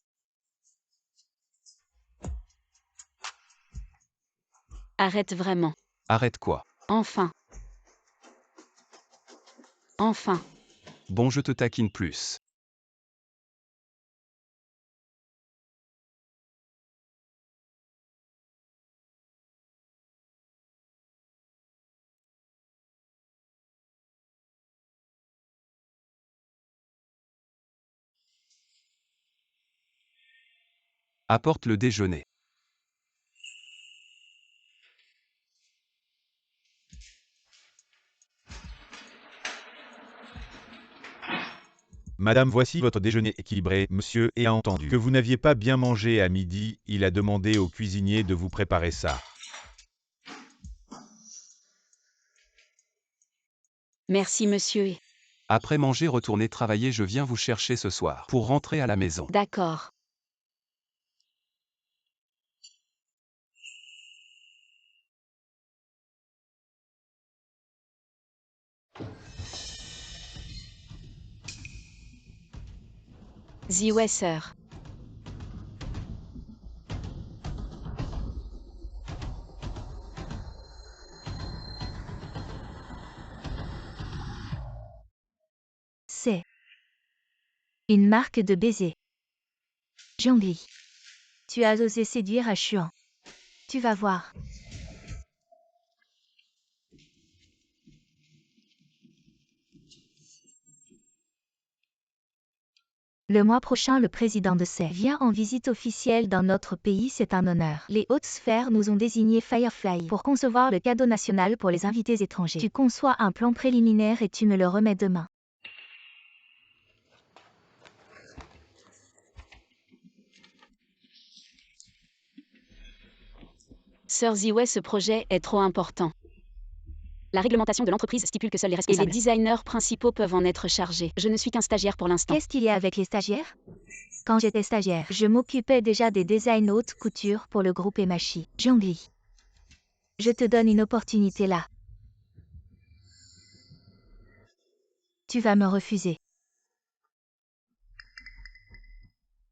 S2: Arrête vraiment.
S4: Arrête quoi?
S2: Enfin. Enfin.
S4: Bon, je te taquine plus. Apporte le déjeuner.
S3: Madame, voici votre déjeuner équilibré. Monsieur a entendu que vous n'aviez pas bien mangé à midi, il a demandé au cuisinier de vous préparer ça.
S2: Merci monsieur.
S4: Après manger, retournez travailler, je viens vous chercher ce soir pour rentrer à la maison.
S2: D'accord. Ziwei sœur.
S1: C'est une marque de baiser. Zhongli. Tu as osé séduire Ashuan. Tu vas voir. Le mois prochain, le président de CE vient en visite officielle dans notre pays, c'est un honneur. Les hautes sphères nous ont désigné Firefly pour concevoir le cadeau national pour les invités étrangers. Tu conçois un plan préliminaire et tu me le remets demain.
S2: Sœur Ziwei, ce projet est trop important. La réglementation de l'entreprise stipule que seuls les
S1: Et
S2: responsables
S1: les
S2: et les designers principaux peuvent en être chargés. Je ne suis qu'un stagiaire pour l'instant.
S1: Qu'est-ce qu'il y a avec les stagiaires? Quand j'étais stagiaire, je m'occupais déjà des designs haute couture pour le groupe Emachi. Zhongli. Je te donne une opportunité là. Tu vas me refuser.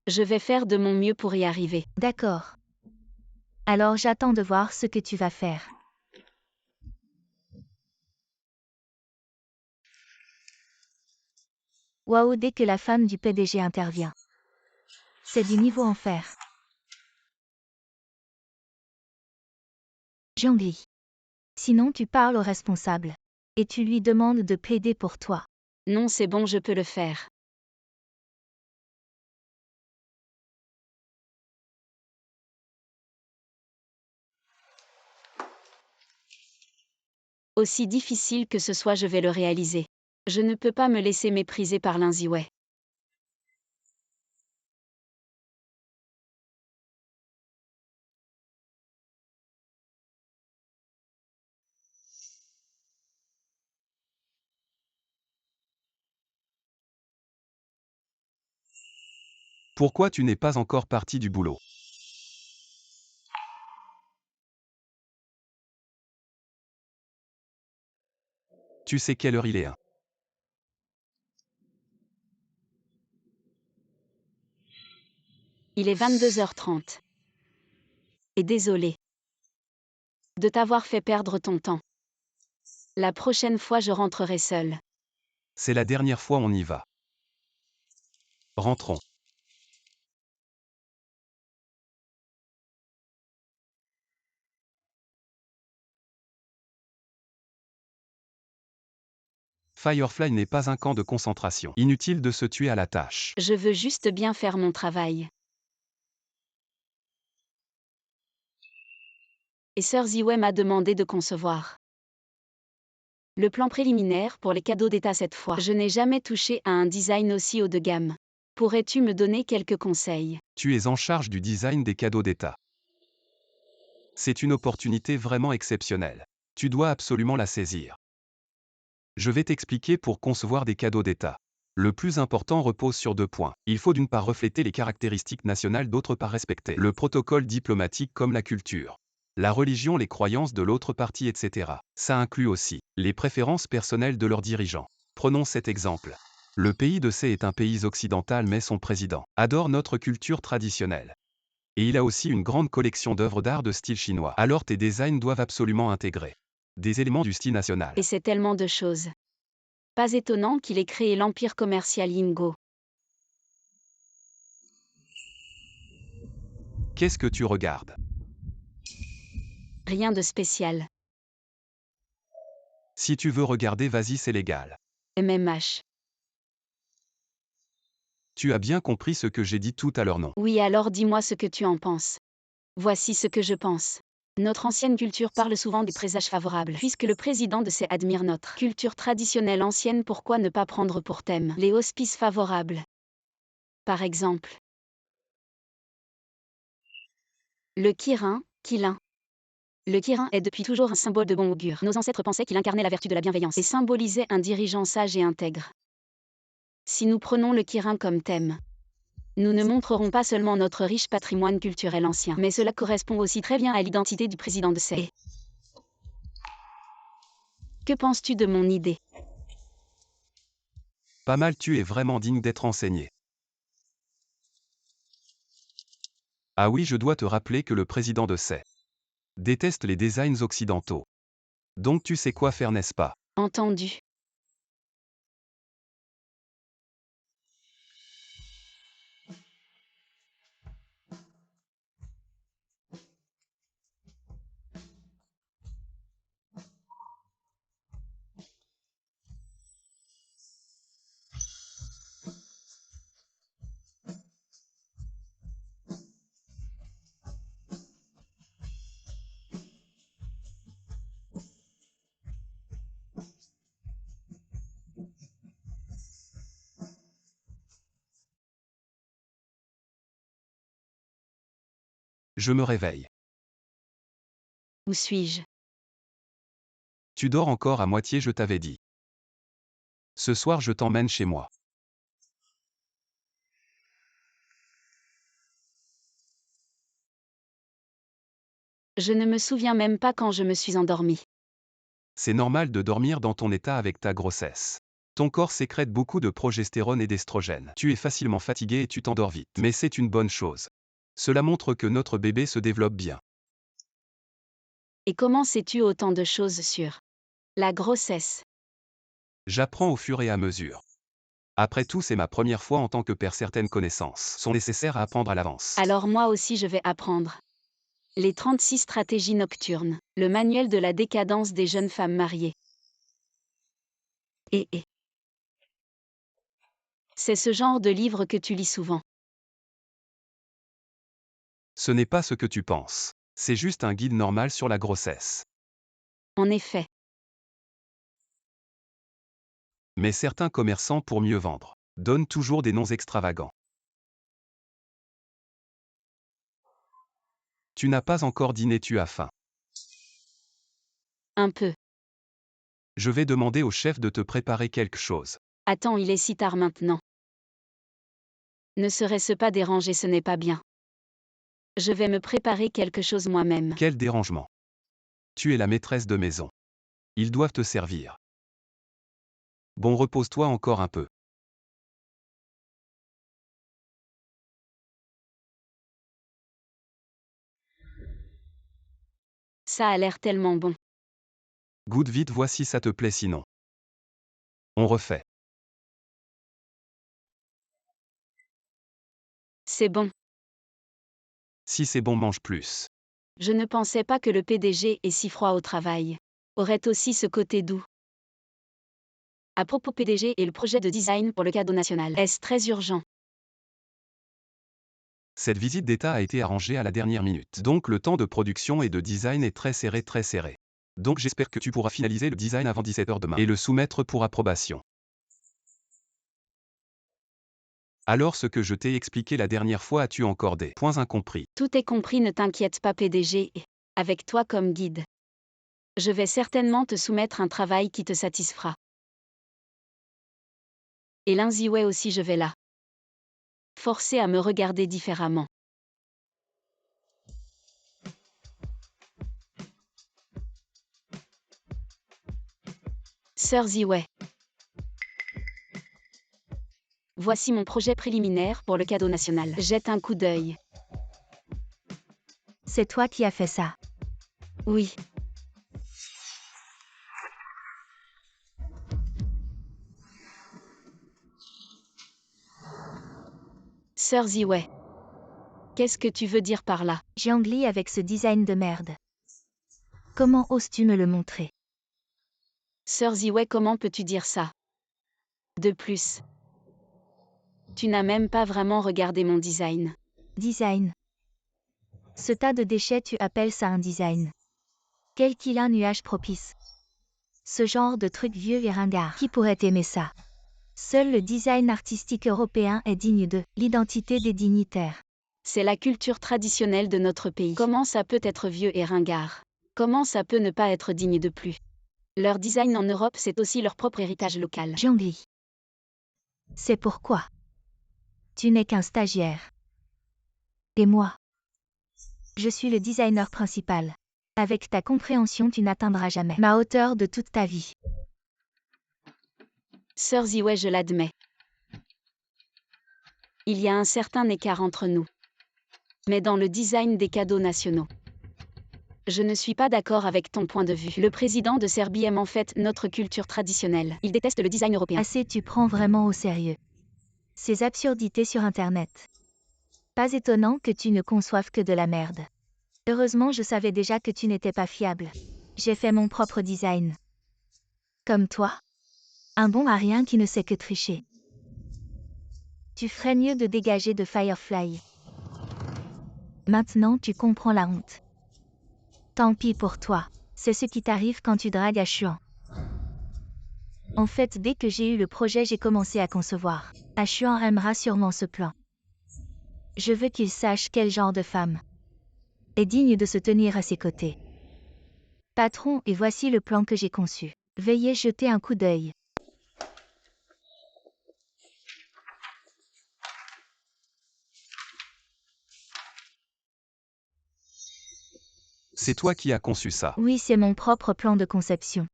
S2: Je vais faire de mon mieux pour y arriver.
S1: D'accord. Alors j'attends de voir ce que tu vas faire. Waouh, dès que la femme du PDG intervient. C'est du niveau enfer. Zhongli. Sinon tu parles au responsable. Et tu lui demandes de plaider pour toi.
S2: Non, c'est bon, je peux le faire. Aussi difficile que ce soit, je vais le réaliser. Je ne peux pas me laisser mépriser par Lin Ziwei.
S4: Pourquoi tu n'es pas encore parti du boulot? Tu sais quelle heure il est, hein?
S2: Il est 22h30. Et désolé de t'avoir fait perdre ton temps. La prochaine fois je rentrerai seule.
S4: C'est la dernière fois on y va. Rentrons. Firefly n'est pas un camp de concentration. Inutile de se tuer à la tâche.
S2: Je veux juste bien faire mon travail. Et Sir Ziwei m'a demandé de concevoir le plan préliminaire pour les cadeaux d'État cette fois. Je n'ai jamais touché à un design aussi haut de gamme. Pourrais-tu me donner quelques conseils?
S4: Tu es en charge du design des cadeaux d'État. C'est une opportunité vraiment exceptionnelle. Tu dois absolument la saisir. Je vais t'expliquer pour concevoir des cadeaux d'État. Le plus important repose sur 2 points. Il faut d'une part refléter les caractéristiques nationales, d'autre part respecter le protocole diplomatique comme la culture, la religion, les croyances de l'autre partie, etc. Ça inclut aussi les préférences personnelles de leurs dirigeants. Prenons cet exemple. Le pays de C est un pays occidental, mais son président adore notre culture traditionnelle. Et il a aussi une grande collection d'œuvres d'art de style chinois. Alors tes designs doivent absolument intégrer des éléments du style national.
S2: Et c'est tellement de choses. Pas étonnant qu'il ait créé l'empire commercial Yingo.
S4: Qu'est-ce que tu regardes?
S2: Rien de spécial.
S4: Si tu veux regarder, vas-y, c'est légal.
S2: MMH.
S4: Tu as bien compris ce que j'ai dit tout à l'heure, non?
S2: Oui, alors dis-moi ce que tu en penses. Voici ce que je pense. Notre ancienne culture parle souvent des présages favorables. Puisque le président de C admire notre culture traditionnelle ancienne, pourquoi ne pas prendre pour thème les auspices favorables? Par exemple, le kirin, Kilin. Le kirin est depuis toujours un symbole de bon augure. Nos ancêtres pensaient qu'il incarnait la vertu de la bienveillance et symbolisait un dirigeant sage et intègre. Si nous prenons le kirin comme thème, nous ne montrerons pas seulement notre riche patrimoine culturel ancien, mais cela correspond aussi très bien à l'identité du président de C. Que penses-tu de mon idée?
S4: Pas mal, tu es vraiment digne d'être enseigné. Ah oui, je dois te rappeler que le président de C déteste les designs occidentaux. Donc tu sais quoi faire, n'est-ce pas?
S2: Entendu.
S4: Je me réveille.
S2: Où suis-je?
S4: Tu dors encore à moitié, je t'avais dit. Ce soir, je t'emmène chez moi.
S2: Je ne me souviens même pas quand je me suis endormie.
S4: C'est normal de dormir dans ton état avec ta grossesse. Ton corps sécrète beaucoup de progestérone et d'estrogène. Tu es facilement fatigué et tu t'endors vite. Mais c'est une bonne chose. Cela montre que notre bébé se développe bien.
S2: Et comment sais-tu autant de choses sur la grossesse?
S4: J'apprends au fur et à mesure. Après tout, c'est ma première fois en tant que père. Certaines connaissances sont nécessaires à apprendre à l'avance.
S2: Alors moi aussi je vais apprendre. Les 36 stratégies nocturnes, le manuel de la décadence des jeunes femmes mariées. Et c'est ce genre de livre que tu lis souvent.
S4: Ce n'est pas ce que tu penses. C'est juste un guide normal sur la grossesse.
S2: En effet.
S4: Mais certains commerçants, pour mieux vendre, donnent toujours des noms extravagants. Tu n'as pas encore dîné, tu as faim.
S2: Un peu.
S4: Je vais demander au chef de te préparer quelque chose.
S2: Attends, il est si tard maintenant. Ne serait-ce pas déranger, ce n'est pas bien. Je vais me préparer quelque chose moi-même.
S4: Quel dérangement. Tu es la maîtresse de maison. Ils doivent te servir. Bon, repose-toi encore un peu.
S2: Ça a l'air tellement bon.
S4: Goûte vite, vois si ça te plaît sinon. On refait.
S2: C'est bon.
S4: Si c'est bon, mange plus.
S2: Je ne pensais pas que le PDG est si froid au travail. Aurait aussi ce côté doux. À propos PDG et le projet de design pour le cadeau national. Est-ce très urgent?
S4: Cette visite d'État a été arrangée à la dernière minute. Donc le temps de production et de design est très serré, très serré. Donc j'espère que tu pourras finaliser le design avant 17h demain et le soumettre pour approbation. Alors ce que je t'ai expliqué la dernière fois, as-tu encore des points incompris?
S2: Tout est compris, ne t'inquiète pas PDG, avec toi comme guide. Je vais certainement te soumettre un travail qui te satisfera. Et Linziway aussi, je vais là. Forcer à me regarder différemment. Sœur Ziwei. Voici mon projet préliminaire pour le cadeau national. Jette un coup d'œil.
S1: C'est toi qui as fait ça.
S2: Oui. Sœur Ziwei. Qu'est-ce que tu veux dire par là?
S1: Jiangli avec ce design de merde. Comment oses-tu me le montrer?
S2: Sœur Ziwei, comment peux-tu dire ça? De plus, tu n'as même pas vraiment regardé mon design.
S1: Design. Ce tas de déchets, tu appelles ça un design? Quel qu'il a un nuage propice. Ce genre de truc vieux et ringard. Qui pourrait aimer ça? Seul le design artistique européen est digne de l'identité des dignitaires.
S2: C'est la culture traditionnelle de notre pays. Comment ça peut être vieux et ringard? Comment ça peut ne pas être digne de plus? Leur design en Europe, c'est aussi leur propre héritage local.
S1: Jiangli. C'est pourquoi. Tu n'es qu'un stagiaire. Et moi. Je suis le designer principal. Avec ta compréhension, tu n'atteindras jamais ma hauteur de toute ta vie.
S2: Sœur Ziwei, je l'admets. Il y a un certain écart entre nous. Mais dans le design des cadeaux nationaux, je ne suis pas d'accord avec ton point de vue. Le président de Serbie aime en fait notre culture traditionnelle. Il déteste le design européen.
S1: Assez, tu prends vraiment au sérieux ces absurdités sur Internet. Pas étonnant que tu ne conçoives que de la merde. Heureusement, je savais déjà que tu n'étais pas fiable. J'ai fait mon propre design. Comme toi. Un bon à rien qui ne sait que tricher. Tu ferais mieux de dégager de Firefly. Maintenant, tu comprends la honte. Tant pis pour toi. C'est ce qui t'arrive quand tu dragues à Chuan. En fait, dès que j'ai eu le projet, j'ai commencé à concevoir. Chuan aimera sûrement ce plan. Je veux qu'il sache quel genre de femme est digne de se tenir à ses côtés. Patron, et voici le plan que j'ai conçu. Veuillez jeter un coup d'œil.
S4: C'est toi qui as conçu ça.
S1: Oui, c'est mon propre plan de conception.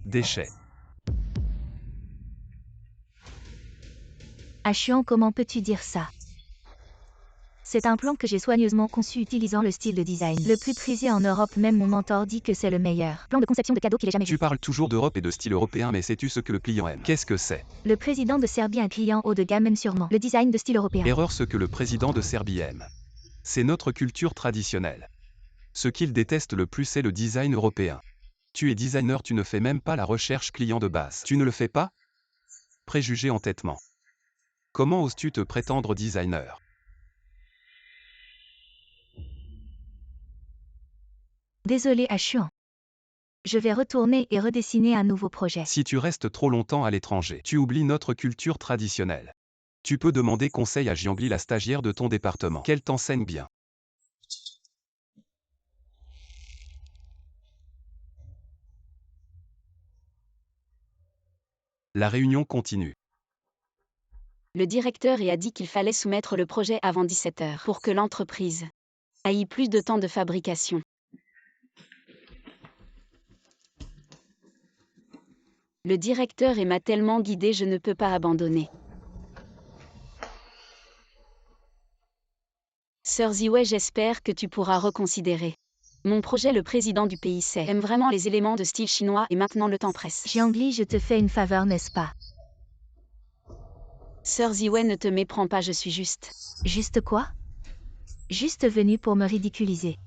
S4: Déchets.
S1: Chuan, comment peux-tu dire ça? C'est un plan que j'ai soigneusement conçu utilisant le style de design le plus prisé en Europe, même mon mentor dit que c'est le meilleur plan de conception de cadeau qu'il ait jamais vu.
S4: Tu parles toujours d'Europe et de style européen, mais sais-tu ce que le client aime? Qu'est-ce que c'est?
S1: Le président de Serbie, un client haut de gamme, aime sûrement le design de style européen.
S4: Erreur, ce que le président de Serbie aime. C'est notre culture traditionnelle. Ce qu'il déteste le plus, c'est le design européen. Tu es designer, tu ne fais même pas la recherche client de base. Tu ne le fais pas? Préjugé, entêtement. Comment oses-tu te prétendre designer?
S1: Désolé Chuan. Je vais retourner et redessiner un nouveau projet.
S4: Si tu restes trop longtemps à l'étranger, tu oublies notre culture traditionnelle. Tu peux demander conseil à Jiangli, la stagiaire de ton département. Qu'elle t'enseigne bien. La réunion continue.
S2: Le directeur a dit qu'il fallait soumettre le projet avant 17 heures pour que l'entreprise ait plus de temps de fabrication. Le directeur m'a tellement guidé, je ne peux pas abandonner. Sœur Ziwei, j'espère que tu pourras reconsidérer mon projet. Le président du PIC aime vraiment les éléments de style chinois et maintenant le temps presse.
S1: Jiangli, je te fais une faveur, n'est-ce pas?
S2: Sœur Ziwei, ne te méprends pas, je suis juste.
S1: Juste quoi? Juste venu pour me ridiculiser.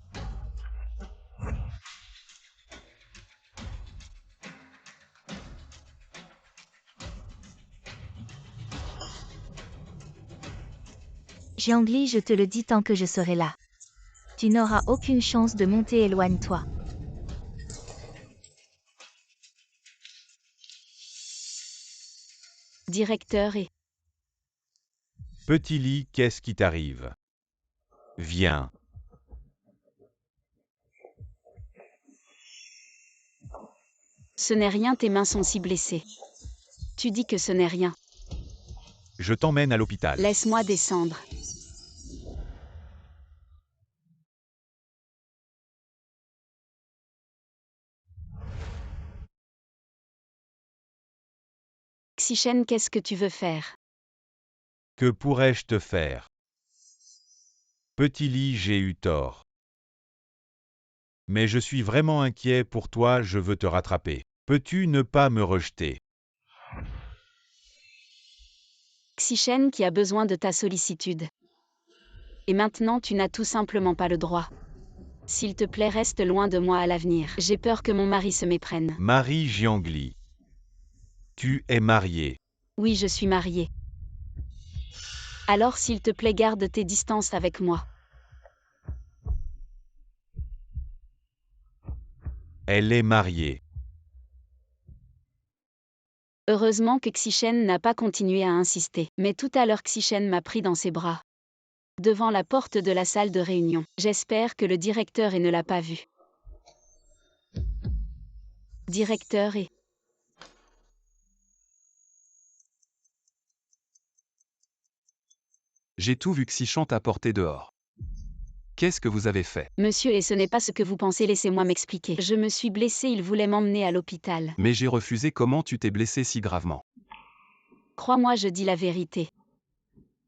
S1: Jiangli, je te le dis tant que je serai là. Tu n'auras aucune chance de monter, éloigne-toi.
S2: Directeur
S3: Petit Li, qu'est-ce qui t'arrive? Viens.
S2: Ce n'est rien, tes mains sont si blessées. Tu dis que ce n'est rien.
S3: Je t'emmène à l'hôpital.
S2: Laisse-moi descendre. Xichen, qu'est-ce que tu veux faire?
S3: Que pourrais-je te faire? Petit Li, j'ai eu tort. Mais je suis vraiment inquiet pour toi, je veux te rattraper. Peux-tu ne pas me rejeter?
S2: Xichen qui a besoin de ta sollicitude. Et maintenant tu n'as tout simplement pas le droit. S'il te plaît, reste loin de moi à l'avenir. J'ai peur que mon mari se méprenne.
S3: Marie Jiangli. Tu es mariée.
S2: Oui, je suis mariée. Alors s'il te plaît, garde tes distances avec moi.
S3: Elle est mariée.
S2: Heureusement que Xichen n'a pas continué à insister. Mais tout à l'heure Xichen m'a pris dans ses bras. Devant la porte de la salle de réunion. J'espère que le directeur ne l'a pas vu. Directeur
S4: J'ai tout vu, Xichen t'a porté dehors. Qu'est-ce que vous avez fait?
S2: Monsieur, et ce n'est pas ce que vous pensez, laissez-moi m'expliquer. Je me suis blessée, il voulait m'emmener à l'hôpital.
S4: Mais j'ai refusé. Comment tu t'es blessé si gravement?
S2: Crois-moi, je dis la vérité.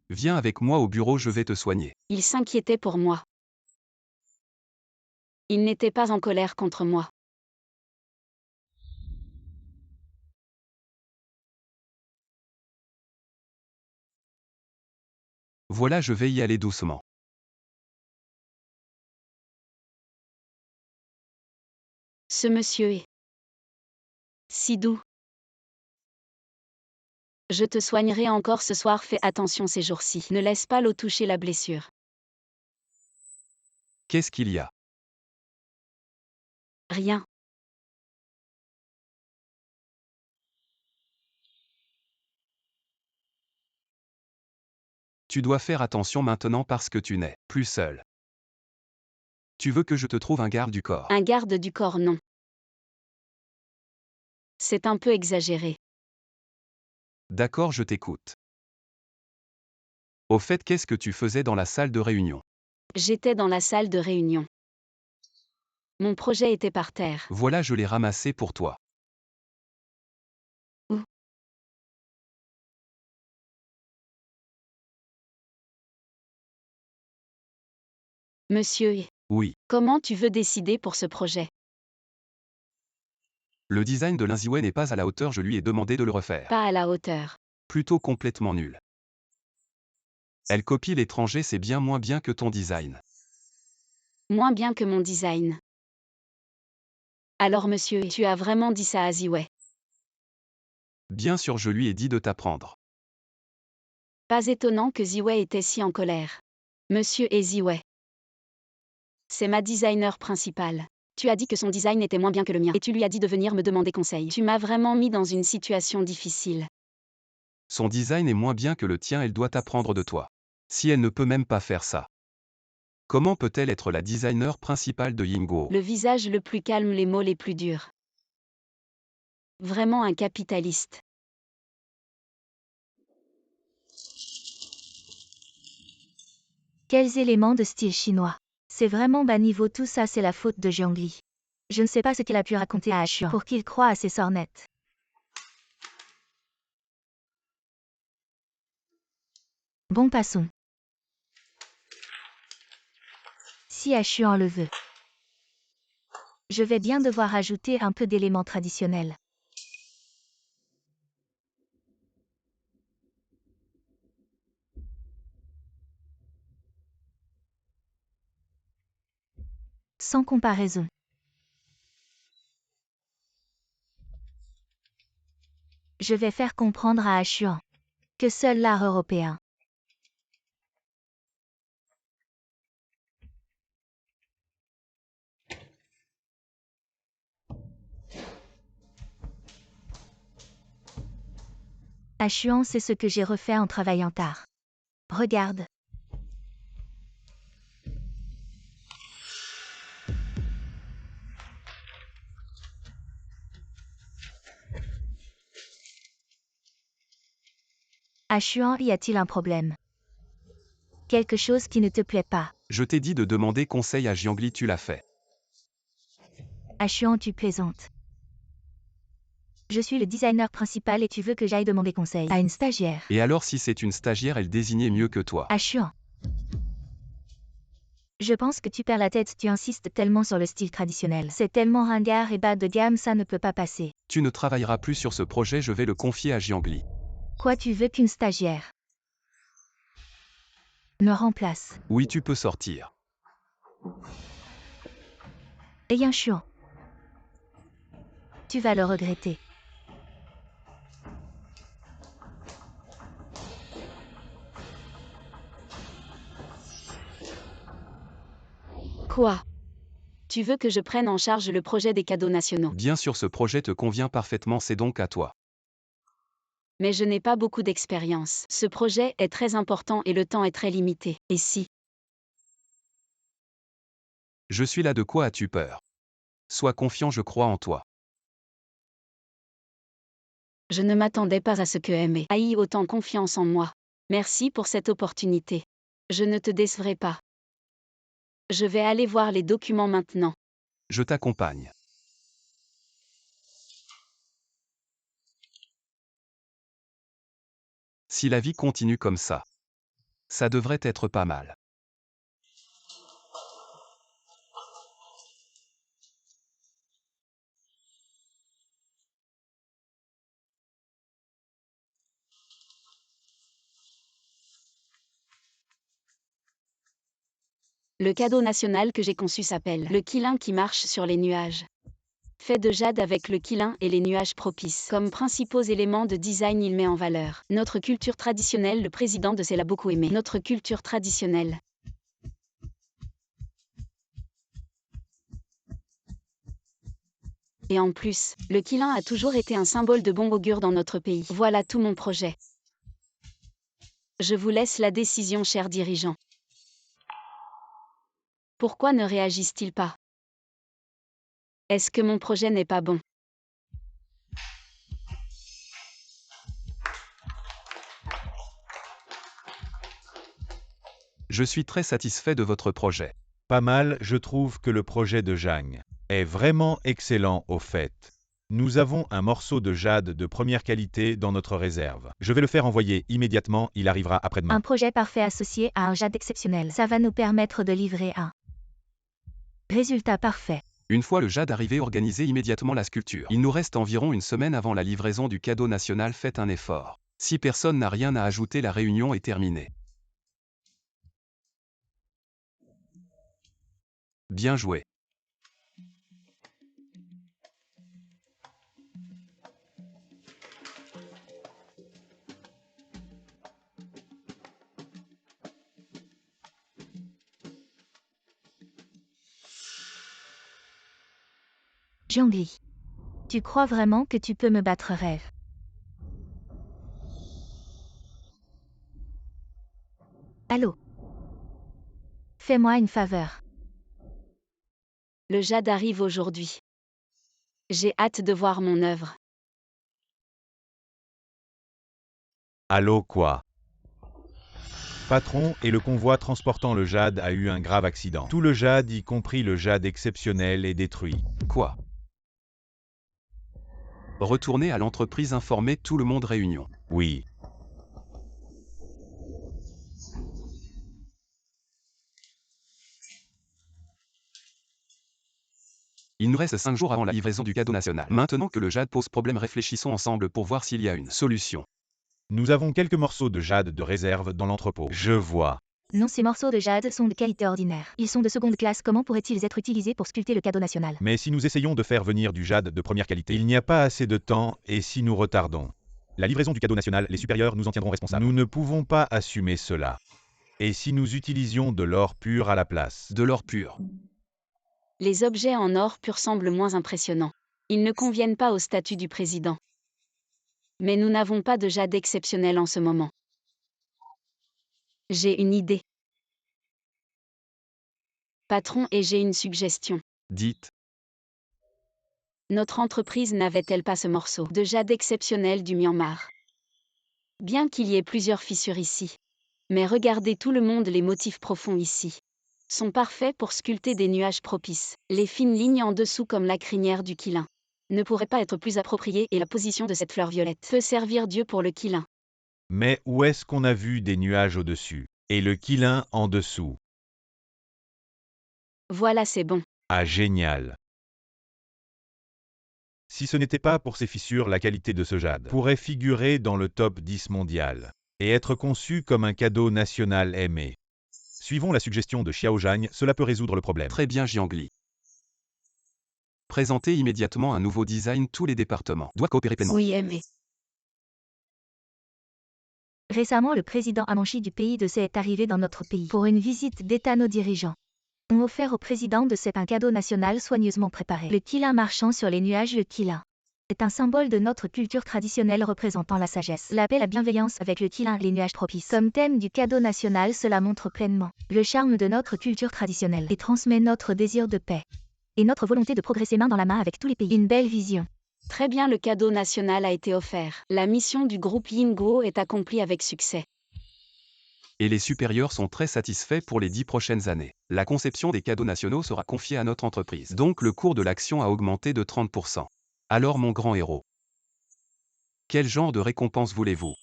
S4: Viens avec moi au bureau, je vais te soigner.
S2: Il s'inquiétait pour moi. Il n'était pas en colère contre moi.
S4: Voilà, je vais y aller doucement.
S2: Ce monsieur est si doux. Je te soignerai encore ce soir, fais attention ces jours-ci. Ne laisse pas l'eau toucher la blessure.
S4: Qu'est-ce qu'il y a?
S2: Rien.
S4: Tu dois faire attention maintenant parce que tu n'es plus seul. Tu veux que je te trouve un garde du corps?
S2: Un garde du corps, non. C'est un peu exagéré.
S4: D'accord, je t'écoute. Au fait, qu'est-ce que tu faisais dans la salle de réunion?
S2: J'étais dans la salle de réunion. Mon projet était par terre.
S4: Voilà, je l'ai ramassé pour toi.
S2: Où? Monsieur,
S4: Oui.
S2: comment tu veux décider pour ce projet?
S4: Le design de l'Inziwei n'est pas à la hauteur, je lui ai demandé de le refaire.
S2: Pas à la hauteur.
S4: Plutôt complètement nul. Elle copie l'étranger, c'est bien moins bien que ton design.
S2: Moins bien que mon design. Alors monsieur, tu as vraiment dit ça à Ziwei?
S4: Bien sûr, je lui ai dit de t'apprendre.
S2: Pas étonnant que Ziwei était si en colère. Monsieur et Ziwei. C'est ma designer principale. Tu as dit que son design était moins bien que le mien et tu lui as dit de venir me demander conseil. Tu m'as vraiment mis dans une situation difficile.
S4: Son design est moins bien que le tien, elle doit t'apprendre de toi. Si elle ne peut même pas faire ça, comment peut-elle être la designer principale de Yingguo?
S2: Le visage le plus calme, les mots les plus durs. Vraiment un capitaliste.
S1: Quels éléments de style chinois. C'est vraiment bas niveau, tout ça, c'est la faute de Jiangli. Je ne sais pas ce qu'il a pu raconter à Ashuan pour qu'il croie à ses sornettes. Bon, passons. Si Ashuan le veut. Je vais bien devoir ajouter un peu d'éléments traditionnels. Sans comparaison. Je vais faire comprendre à Ashuan que seul l'art européen Ashuan, c'est ce que j'ai refait en travaillant tard. Regarde. Ashuan, y a-t-il un problème? Quelque chose qui ne te plaît pas?
S4: Je t'ai dit de demander conseil à Jiangli, tu l'as fait.
S1: Ashuan, tu plaisantes. Je suis le designer principal et tu veux que j'aille demander conseil à une stagiaire.
S4: Et alors si c'est une stagiaire, elle désignait mieux que toi.
S1: Ashuan. Je pense que tu perds la tête, tu insistes tellement sur le style traditionnel. C'est tellement ringard et bas de gamme, ça ne peut pas passer.
S4: Tu ne travailleras plus sur ce projet, je vais le confier à Jiangli.
S1: Quoi, tu veux qu'une stagiaire me remplace?
S4: Oui, tu peux sortir.
S1: Et Ashuan. Tu vas le regretter.
S2: Quoi? Tu veux que je prenne en charge le projet des cadeaux nationaux?
S4: Bien sûr, ce projet te convient parfaitement, c'est donc à toi.
S2: Mais je n'ai pas beaucoup d'expérience. Ce projet est très important et le temps est très limité. Et si?
S4: Je suis là, de quoi as-tu peur? Sois confiant, je crois en toi.
S2: Je ne m'attendais pas à ce que Aimé ait autant confiance en moi. Merci pour cette opportunité. Je ne te décevrai pas. Je vais aller voir les documents maintenant.
S4: Je t'accompagne. Si la vie continue comme ça devrait être pas mal.
S2: Le cadeau national que j'ai conçu s'appelle le Qilin qui marche sur les nuages. Fait de jade avec le Qilin et les nuages propices. Comme principaux éléments de design, il met en valeur notre culture traditionnelle. Le président de celle a beaucoup aimé notre culture traditionnelle. Et en plus, le Qilin a toujours été un symbole de bon augure dans notre pays. Voilà tout mon projet. Je vous laisse la décision, chers dirigeants. Pourquoi ne réagissent-ils pas? Est-ce que mon projet n'est pas bon?
S4: Je suis très satisfait de votre projet.
S3: Pas mal, je trouve que le projet de Zhang est vraiment excellent au fait. Nous avons un morceau de jade de première qualité dans notre réserve. Je vais le faire envoyer immédiatement, il arrivera après-demain.
S1: Un projet parfait associé à un jade exceptionnel. Ça va nous permettre de livrer un résultat parfait.
S4: Une fois le jade arrivé, organisez immédiatement la sculpture. Il nous reste environ une semaine avant la livraison du cadeau national, faites un effort. Si personne n'a rien à ajouter, la réunion est terminée. Bien joué.
S1: Jiangli. Tu crois vraiment que tu peux me battre, rêve? Allô? Fais-moi une faveur.
S2: Le jade arrive aujourd'hui. J'ai hâte de voir mon œuvre.
S3: Allô quoi? Patron, et le convoi transportant le jade a eu un grave accident. Tout le jade, y compris le jade exceptionnel, est détruit.
S4: Quoi? Retournez à l'entreprise informer tout le monde réunion.
S3: Oui.
S4: Il nous reste 5 jours avant la livraison du cadeau national. Maintenant que le jade pose problème, réfléchissons ensemble pour voir s'il y a une solution.
S3: Nous avons quelques morceaux de jade de réserve dans l'entrepôt. Je vois.
S1: Non, ces morceaux de jade sont de qualité ordinaire. Ils sont de seconde classe, comment pourraient-ils être utilisés pour sculpter le cadeau national?
S3: Mais si nous essayons de faire venir du jade de première qualité, il n'y a pas assez de temps, et si nous retardons la livraison du cadeau national, les supérieurs nous en tiendront responsables. Nous ne pouvons pas assumer cela. Et si nous utilisions de l'or pur à la place?
S4: De l'or pur.
S2: Les objets en or pur semblent moins impressionnants. Ils ne conviennent pas au statut du président. Mais nous n'avons pas de jade exceptionnel en ce moment. J'ai une idée. Patron, et j'ai une suggestion.
S4: Dites.
S2: Notre entreprise n'avait-elle pas ce morceau de jade exceptionnel du Myanmar? Bien qu'il y ait plusieurs fissures ici. Mais regardez tout le monde, les motifs profonds ici sont parfaits pour sculpter des nuages propices. Les fines lignes en dessous comme la crinière du quilin ne pourraient pas être plus appropriées, et la position de cette fleur violette peut servir Dieu pour le quilin.
S3: Mais où est-ce qu'on a vu des nuages au-dessus? Et le quilin en dessous?
S2: Voilà, c'est bon.
S3: Ah, génial! Si ce n'était pas pour ces fissures, la qualité de ce jade pourrait figurer dans le top 10 mondial et être conçu comme un cadeau national aimé. Suivons la suggestion de Xiao Zhang, cela peut résoudre le problème.
S4: Très bien, Jiangli. Présentez immédiatement un nouveau design, tous les départements doivent coopérer pleinement.
S2: Oui, aimé.
S1: Récemment, le président Amanchi du pays de C est arrivé dans notre pays pour une visite d'État. Nos dirigeants ont offert au président de C un cadeau national soigneusement préparé. Le quilin marchant sur les nuages. Le quilin est un symbole de notre culture traditionnelle représentant la sagesse, la paix, la bienveillance. Avec le quilin, les nuages propices comme thème du cadeau national, cela montre pleinement le charme de notre culture traditionnelle et transmet notre désir de paix et notre volonté de progresser main dans la main avec tous les pays. Une belle vision.
S2: Très bien, le cadeau national a été offert. La mission du groupe Yinguo est accomplie avec succès.
S4: Et les supérieurs sont très satisfaits pour les 10 prochaines années. La conception des cadeaux nationaux sera confiée à notre entreprise. Donc le cours de l'action a augmenté de 30%. Alors mon grand héros, quel genre de récompense voulez-vous?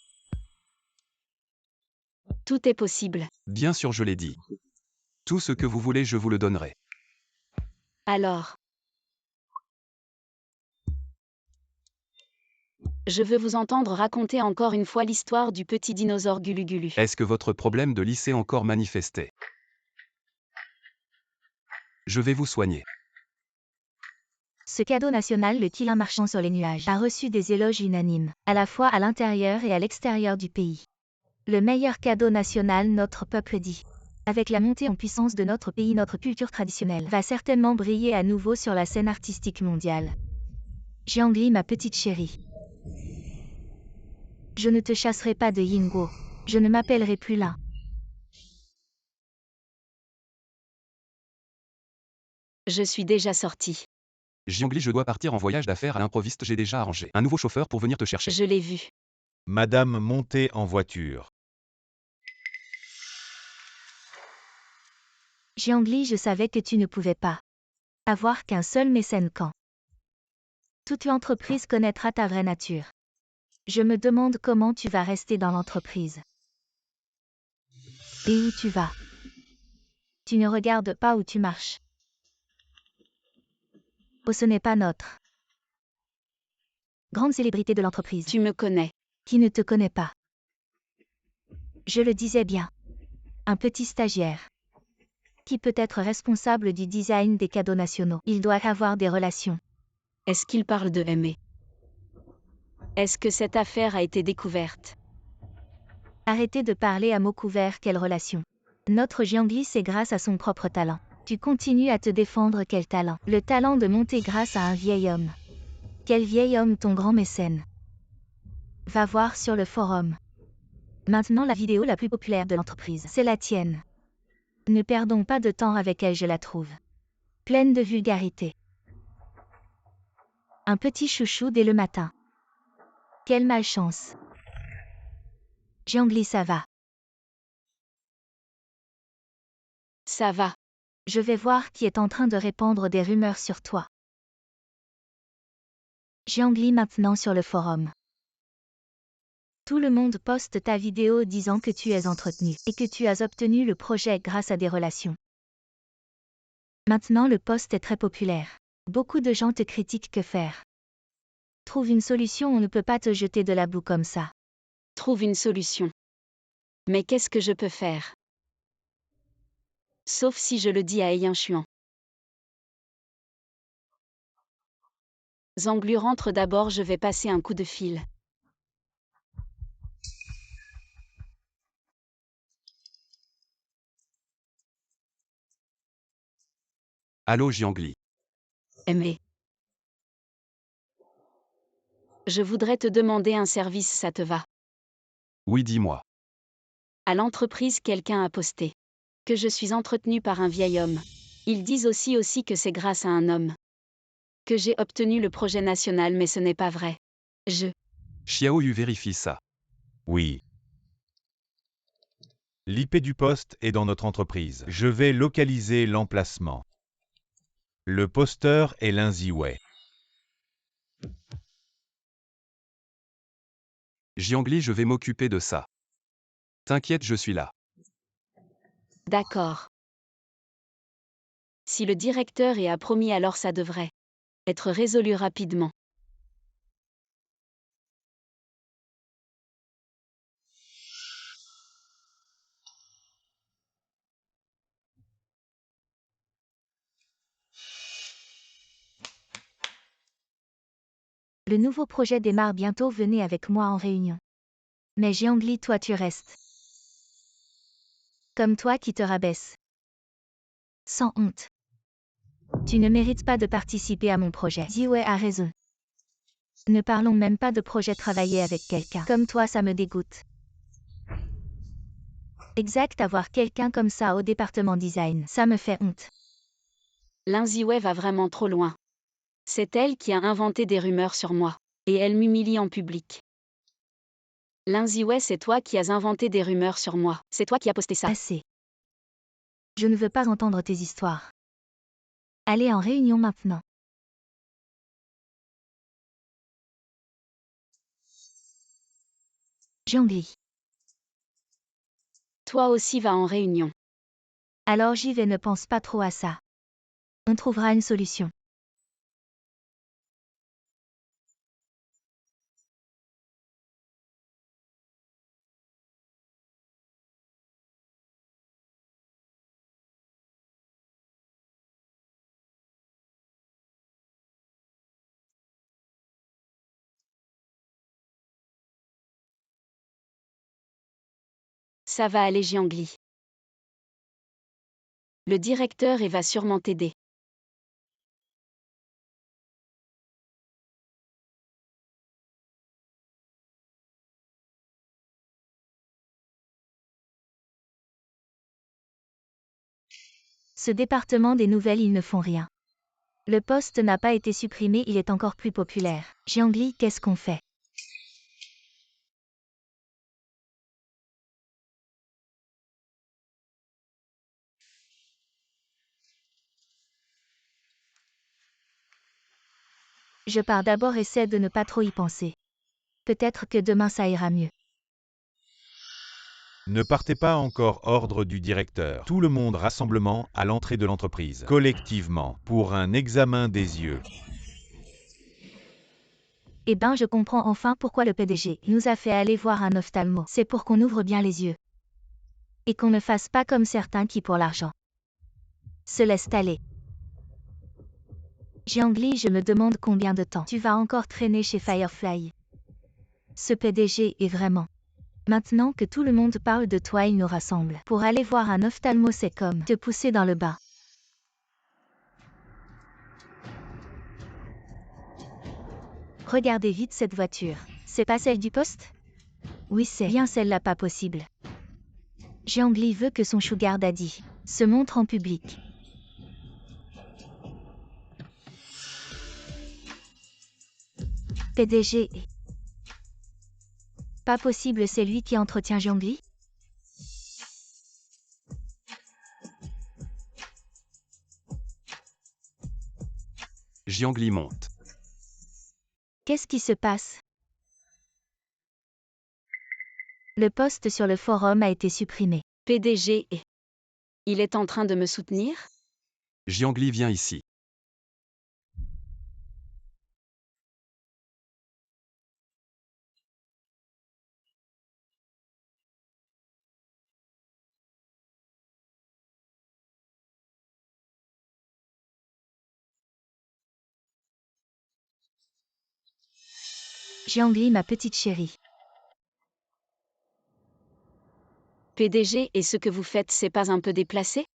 S2: Tout est possible.
S4: Bien sûr, je l'ai dit. Tout ce que vous voulez, je vous le donnerai.
S2: Alors, je veux vous entendre raconter encore une fois l'histoire du petit dinosaure Gulu Gulu.
S4: Est-ce que votre problème de lycée encore manifesté? Je vais vous soigner.
S1: Ce cadeau national, le quilin marchant sur les nuages, a reçu des éloges unanimes, à la fois à l'intérieur et à l'extérieur du pays. Le meilleur cadeau national, notre peuple dit. Avec la montée en puissance de notre pays, notre culture traditionnelle va certainement briller à nouveau sur la scène artistique mondiale. Jiangli, ma petite chérie. Je ne te chasserai pas de Yinguo. Je ne m'appellerai plus là.
S2: Je suis déjà sortie.
S4: Jiangli, je dois partir en voyage d'affaires à l'improviste, j'ai déjà arrangé un nouveau chauffeur pour venir te chercher.
S2: Je l'ai vu.
S3: Madame, montez en voiture.
S1: Jiangli, je savais que tu ne pouvais pas avoir qu'un seul mécène quand toute l'entreprise connaîtra ta vraie nature. Je me demande comment tu vas rester dans l'entreprise. Et où tu vas. Tu ne regardes pas où tu marches. Oh, ce n'est pas notre grande célébrité de l'entreprise.
S2: Tu me connais.
S1: Qui ne te connaît pas. Je le disais bien. Un petit stagiaire. Qui peut être responsable du design des cadeaux nationaux. Il doit avoir des relations.
S2: Est-ce qu'il parle de aimer? Est-ce que cette affaire a été découverte?
S1: Arrêtez de parler à mots couverts, quelle relation. Notre Jiangli, c'est grâce à son propre talent. Tu continues à te défendre, quel talent. Le talent de monter grâce à un vieil homme. Quel vieil homme, ton grand mécène. Va voir sur le forum. Maintenant la vidéo la plus populaire de l'entreprise, c'est la tienne. Ne perdons pas de temps avec elle, je la trouve pleine de vulgarité. Un petit chouchou dès le matin. Quelle malchance. Jiangli, ça va.
S2: Ça va.
S1: Je vais voir qui est en train de répandre des rumeurs sur toi. Jiangli maintenant sur le forum. Tout le monde poste ta vidéo disant que tu es entretenu et que tu as obtenu le projet grâce à des relations. Maintenant le post est très populaire. Beaucoup de gens te critiquent, que faire? Trouve une solution, on ne peut pas te jeter de la boue comme ça.
S2: Trouve une solution. Mais qu'est-ce que je peux faire? Sauf si je le dis à Yinshuan. Zanglu rentre d'abord, je vais passer un coup de fil.
S4: Allô Jiangli.
S2: Mais je voudrais te demander un service, ça te va?
S4: Oui, dis-moi.
S2: À l'entreprise, quelqu'un a posté que je suis entretenu par un vieil homme. Ils disent aussi que c'est grâce à un homme que j'ai obtenu le projet national, mais ce n'est pas vrai.
S4: Xiao Yu vérifie ça.
S3: Oui. L'IP du poste est dans notre entreprise. Je vais localiser l'emplacement. Le posteur est Lin Ziwei.
S4: Jiangli, je vais m'occuper de ça. T'inquiète, je suis là.
S2: D'accord. Si le directeur a promis, alors ça devrait être résolu rapidement.
S1: Le nouveau projet démarre bientôt, venez avec moi en réunion. Mais Jiangli, toi tu restes. Comme toi qui te rabaisse. Sans honte. Tu ne mérites pas de participer à mon projet. Ziwei a raison. Ne parlons même pas de projet travailler avec quelqu'un. Comme toi, ça me dégoûte. Exact, avoir quelqu'un comme ça au département design, ça me fait honte.
S2: Lin Ziwei va vraiment trop loin. C'est elle qui a inventé des rumeurs sur moi. Et elle m'humilie en public. Lin Ziwei, c'est toi qui as inventé des rumeurs sur moi. C'est toi qui as posté ça.
S1: Assez. Je ne veux pas entendre tes histoires. Allez en réunion maintenant. Jiangli.
S2: Toi aussi va en réunion.
S1: Alors j'y vais, ne pense pas trop à ça. On trouvera une solution.
S2: Ça va aller, Jiangli. Le directeur va sûrement t'aider.
S1: Ce département des nouvelles, ils ne font rien. Le poste n'a pas été supprimé, il est encore plus populaire. Jiangli, qu'est-ce qu'on fait? Je pars d'abord, essaie de ne pas trop y penser. Peut-être que demain ça ira mieux.
S3: Ne partez pas encore, ordre du directeur. Tout le monde rassemblement à l'entrée de l'entreprise, collectivement, pour un examen des yeux.
S1: Eh ben, je comprends enfin pourquoi le PDG nous a fait aller voir un ophtalmo. C'est pour qu'on ouvre bien les yeux. Et qu'on ne fasse pas comme certains qui, pour l'argent, se laissent aller. Jiangli, je me demande combien de temps tu vas encore traîner chez Firefly. Ce PDG est vraiment... Maintenant que tout le monde parle de toi, il nous rassemble. Pour aller voir un ophtalmo, c'est comme te pousser dans le bas. Regardez vite cette voiture. C'est pas celle du poste? Oui, c'est bien celle-là, pas possible. Jiangli veut que son sugar daddy se montre en public. PDG. Pas possible, c'est lui qui entretient Jiangli?
S4: Jiangli monte.
S1: Qu'est-ce qui se passe? Le post sur le forum a été supprimé.
S2: PDG et... Il est en train de me soutenir?
S4: Jiangli vient ici.
S1: Jiangli, ma petite chérie.
S2: PDG, et ce que vous faites, c'est pas un peu déplacé?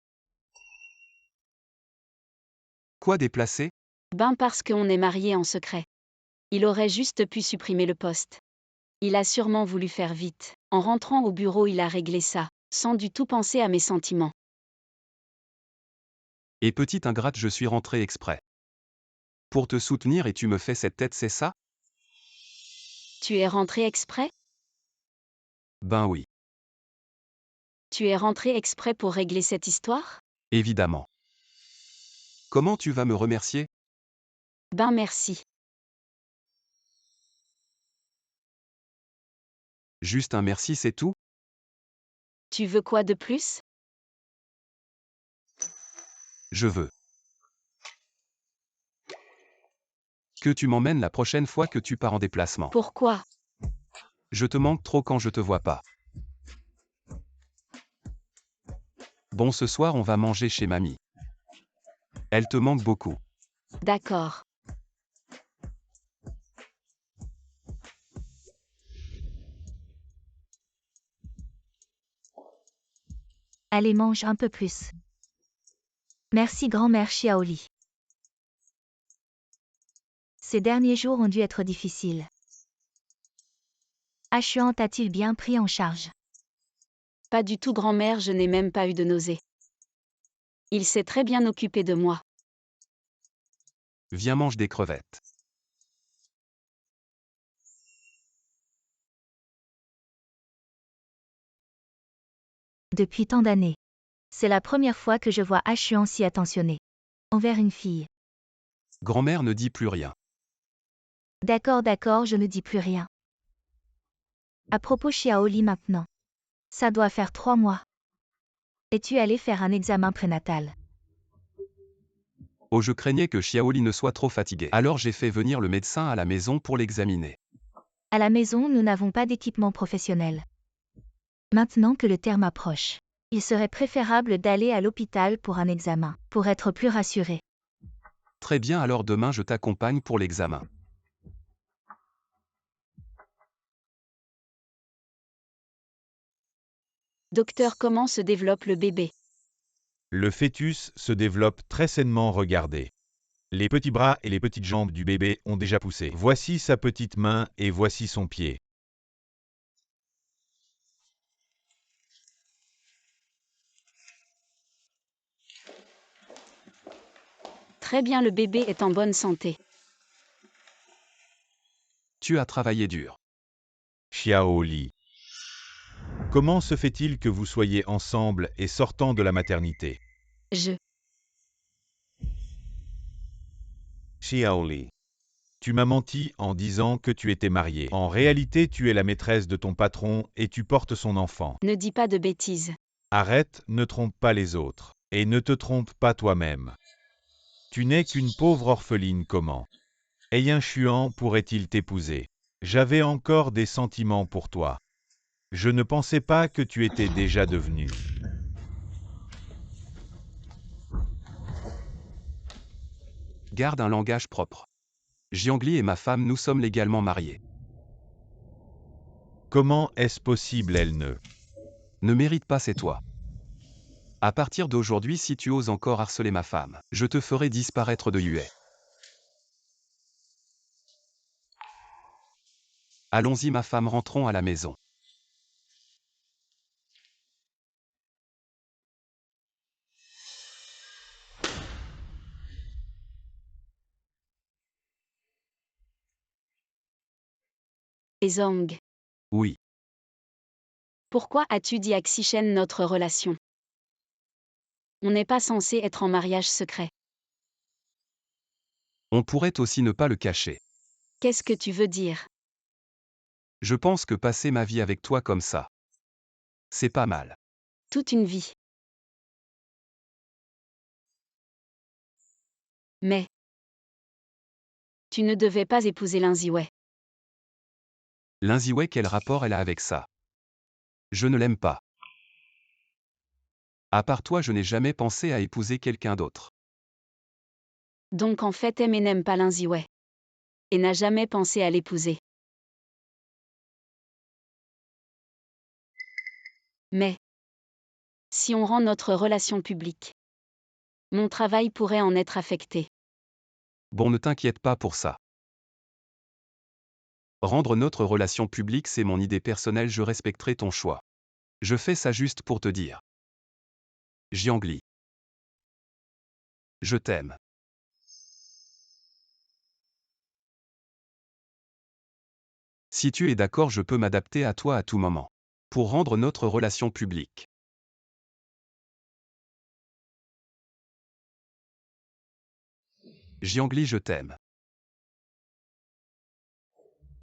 S4: Quoi déplacer?
S2: Ben parce qu'on est mariés en secret. Il aurait juste pu supprimer le post. Il a sûrement voulu faire vite. En rentrant au bureau, il a réglé ça, sans du tout penser à mes sentiments.
S4: Et petite ingrate, je suis rentré exprès. Pour te soutenir et tu me fais cette tête, c'est ça?
S2: Tu es rentré exprès?
S4: Ben oui,
S2: Tu es rentré exprès pour régler cette histoire?
S4: évidemment. Comment tu vas me remercier?
S2: Ben merci.
S4: Juste un merci, c'est tout?
S2: Tu veux quoi de plus?
S4: Je veux que tu m'emmènes la prochaine fois que tu pars en déplacement.
S2: Pourquoi?
S4: Je te manque trop quand je te vois pas. Bon, ce soir on va manger chez mamie. Elle te manque beaucoup.
S2: D'accord.
S1: Allez, mange un peu plus. Merci grand-mère Xiaoli. Ces derniers jours ont dû être difficiles. Ashuan t'a-t-il bien pris en charge?
S2: Pas du tout, grand-mère, je n'ai même pas eu de nausée. Il s'est très bien occupé de moi.
S4: Viens, mange des crevettes.
S1: Depuis tant d'années. C'est la première fois que je vois Ashuan si attentionné. Envers une fille.
S4: Grand-mère ne dit plus rien.
S1: D'accord, je ne dis plus rien. À propos Xiaoli maintenant. Ça doit faire 3 mois. Es-tu allé faire un examen prénatal?
S4: Oh, je craignais que Xiaoli ne soit trop fatiguée. Alors j'ai fait venir le médecin à la maison pour l'examiner.
S1: À la maison, nous n'avons pas d'équipement professionnel. Maintenant que le terme approche, il serait préférable d'aller à l'hôpital pour un examen, pour être plus rassuré.
S4: Très bien, alors demain je t'accompagne pour l'examen.
S2: Docteur, comment se développe le bébé?
S3: Le fœtus se développe très sainement, regardez. Les petits bras et les petites jambes du bébé ont déjà poussé. Voici sa petite main et voici son pied.
S2: Très bien, le bébé est en bonne santé.
S4: Tu as travaillé dur.
S3: Xiaoli. Comment se fait-il que vous soyez ensemble et sortant de la maternité? Xiaoli. Tu m'as menti en disant que tu étais marié. En réalité, tu es la maîtresse de ton patron et tu portes son enfant.
S2: Ne dis pas de bêtises.
S3: Arrête, ne trompe pas les autres. Et ne te trompe pas toi-même. Tu n'es qu'une pauvre orpheline, comment? Ayan Chuan pourrait-il t'épouser? J'avais encore des sentiments pour toi. Je ne pensais pas que tu étais déjà devenu.
S4: Garde un langage propre. Jiangli et ma femme, nous sommes légalement mariés.
S3: Comment est-ce possible, elle
S4: Ne mérite pas, c'est toi. À partir d'aujourd'hui, si tu oses encore harceler ma femme, je te ferai disparaître de Yue. Allons-y ma femme, rentrons à la maison.
S2: Et Zhang,
S4: Oui,
S2: pourquoi as-tu dit à Xichen notre relation? On n'est pas censé être en mariage secret.
S4: On pourrait aussi ne pas le cacher.
S2: Qu'est-ce que tu veux dire?
S4: Je pense que passer ma vie avec toi comme ça, c'est pas mal.
S2: Toute une vie. Mais tu ne devais pas épouser Linziwei.
S4: Linziwei, quel rapport elle a avec ça? Je ne l'aime pas. À part toi, je n'ai jamais pensé à épouser quelqu'un d'autre.
S2: Donc en fait Aimé n'aime pas Linziwei. Et n'a jamais pensé à l'épouser. Mais si on rend notre relation publique, mon travail pourrait en être affecté.
S4: Bon, ne t'inquiète pas pour ça. Rendre notre relation publique, c'est mon idée personnelle, je respecterai ton choix. Je fais ça juste pour te dire. Jiangli. Je t'aime. Si tu es d'accord, je peux m'adapter à toi à tout moment. Pour rendre notre relation publique. Jiangli, je t'aime.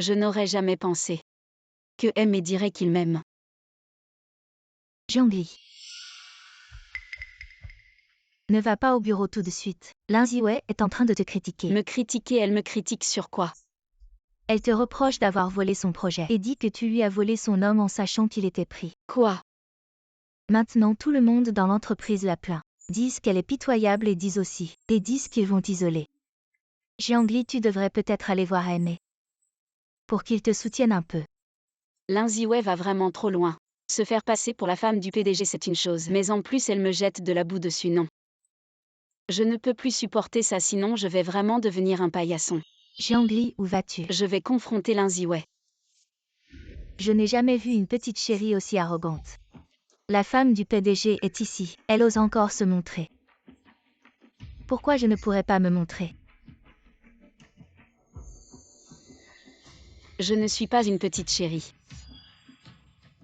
S2: Je n'aurais jamais pensé que Aimé dirait qu'il m'aime.
S1: Jiangli. Ne va pas au bureau tout de suite. Linziwei est en train de te critiquer.
S2: Me critiquer, elle me critique sur quoi?
S1: Elle te reproche d'avoir volé son projet et dit que tu lui as volé son homme en sachant qu'il était pris.
S2: Quoi?
S1: Maintenant tout le monde dans l'entreprise la plaint. Disent qu'elle est pitoyable et disent qu'ils vont t'isoler. Jiangli, tu devrais peut-être aller voir Aimé. Pour qu'il te soutienne un peu.
S2: Linziwei va vraiment trop loin. Se faire passer pour la femme du PDG, c'est une chose, mais en plus elle me jette de la boue dessus, non. Je ne peux plus supporter ça, sinon je vais vraiment devenir un paillasson.
S1: Jiangli, où vas-tu?
S2: Je vais confronter Linziwei.
S1: Je n'ai jamais vu une petite chérie aussi arrogante. La femme du PDG est ici, elle ose encore se montrer. Pourquoi je ne pourrais pas me montrer?
S2: Je ne suis pas une petite chérie.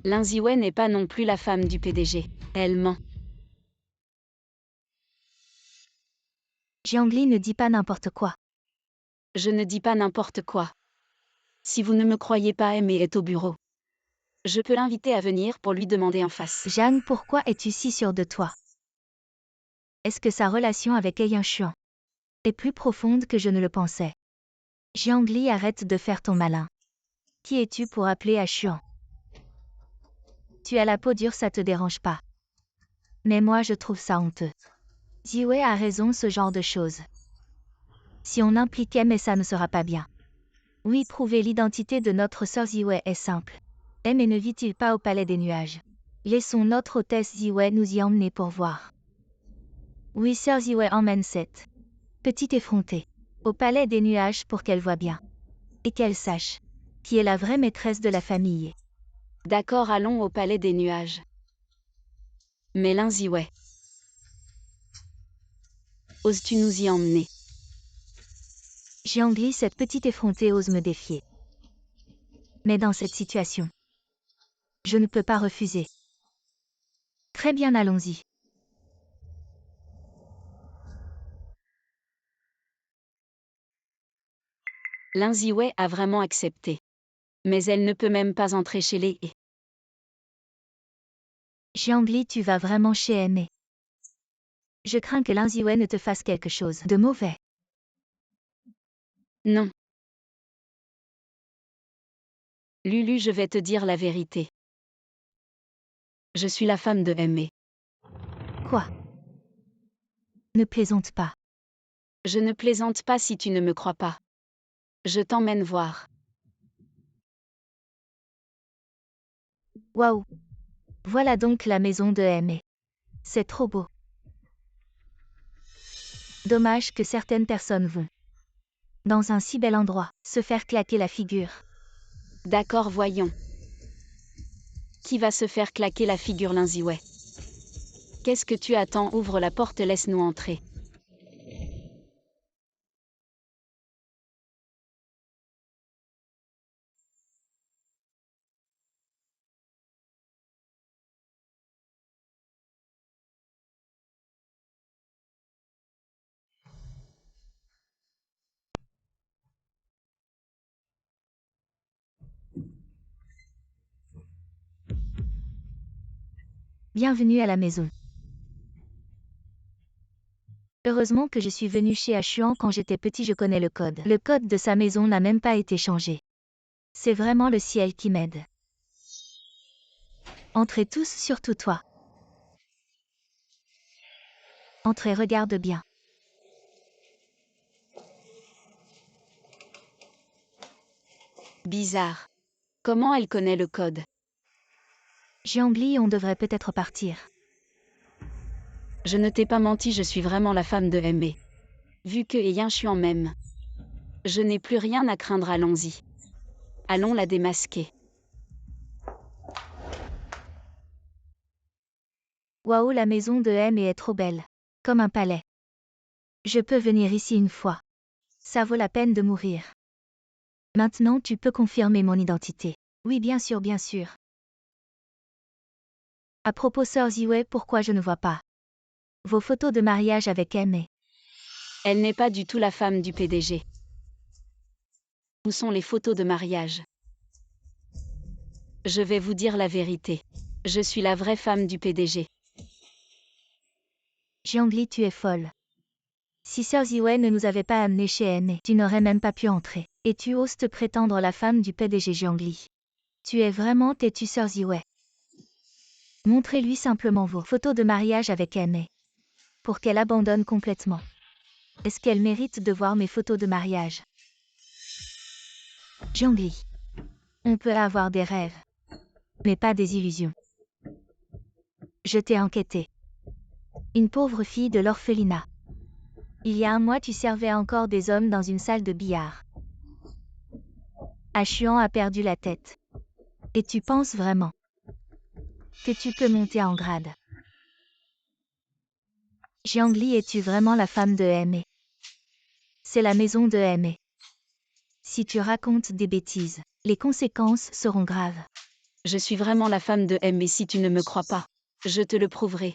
S2: Linziwei n'est pas non plus la femme du PDG. Elle ment.
S1: Jiangli, ne dis pas n'importe quoi.
S2: Je ne dis pas n'importe quoi. Si vous ne me croyez pas, Aimé est au bureau. Je peux l'inviter à venir pour lui demander en face.
S1: Jeanne, pourquoi es-tu si sûre de toi? Est-ce que sa relation avec Ayan Chuan est plus profonde que je ne le pensais? Jiangli, arrête de faire ton malin. Qui es-tu pour appeler à Chuan? Tu as la peau dure, ça te dérange pas. Mais moi je trouve ça honteux. Ziwei a raison, ce genre de choses. Si on implique M, ça ne sera pas bien. Oui, prouver l'identité de notre sœur Ziwei est simple. M ne vit-il pas au palais des nuages? Laissons notre hôtesse Ziwei nous y emmener pour voir. Oui, sœur Ziwei emmène cette petite effrontée au palais des nuages pour qu'elle voie bien. Et qu'elle sache qui est la vraie maîtresse de la famille.
S2: D'accord, allons au palais des nuages. Mais Linziwei, oses-tu nous y emmener?
S1: Jiangli, cette petite effrontée ose me défier. Mais dans cette situation, je ne peux pas refuser. Très bien, allons-y.
S2: Linziwei a vraiment accepté. Mais elle ne peut même pas entrer chez les...
S1: Jiangli, tu vas vraiment chez Aimé. Je crains que Linziwei ne te fasse quelque chose de mauvais.
S2: Non. Lulu, je vais te dire la vérité. Je suis la femme de Aimé.
S1: Quoi? Ne plaisante pas.
S2: Je ne plaisante pas si tu ne me crois pas. Je t'emmène voir.
S1: Waouh! Voilà donc la maison de Aimé. C'est trop beau. Dommage que certaines personnes vont, dans un si bel endroit, se faire claquer la figure.
S2: D'accord, voyons. Qui va se faire claquer la figure, Linziwei? Qu'est-ce que tu attends? Ouvre la porte, laisse-nous entrer.
S1: Bienvenue à la maison. Heureusement que je suis venu chez Achuan quand j'étais petit, je connais le code. Le code de sa maison n'a même pas été changé. C'est vraiment le ciel qui m'aide. Entrez tous, surtout toi. Entrez, regarde bien.
S2: Bizarre. Comment elle connaît le code?
S1: Jiangli, on devrait peut-être partir.
S2: Je ne t'ai pas menti, je suis vraiment la femme de MB. Vu que Yin Xuan m'aime. Je n'ai plus rien à craindre, allons-y. Allons la démasquer.
S1: Waouh, la maison de M est trop belle. Comme un palais. Je peux venir ici une fois. Ça vaut la peine de mourir. Maintenant tu peux confirmer mon identité. Oui, bien sûr, bien sûr. À propos, sœur Ziwei, pourquoi je ne vois pas vos photos de mariage avec M?
S2: Elle n'est pas du tout la femme du PDG. Où sont les photos de mariage? Je vais vous dire la vérité. Je suis la vraie femme du PDG.
S1: Jiangli, tu es folle. Si sœur Ziwei ne nous avait pas amenés chez M, tu n'aurais même pas pu entrer. Et tu oses te prétendre la femme du PDG Jiangli. Tu es vraiment têtu, sœur Ziwei. Montrez-lui simplement vos photos de mariage avec M. Pour qu'elle abandonne complètement. Est-ce qu'elle mérite de voir mes photos de mariage? Jiangli. On peut avoir des rêves. Mais pas des illusions. Je t'ai enquêté. Une pauvre fille de l'orphelinat. Il y a un mois, tu servais encore des hommes dans une salle de billard. Achuan a perdu la tête. Et tu penses vraiment que tu peux monter en grade? Jiangli, es-tu vraiment la femme de M? C'est la maison de M. Si tu racontes des bêtises, les conséquences seront graves.
S2: Je suis vraiment la femme de M, et si tu ne me crois pas, je te le prouverai.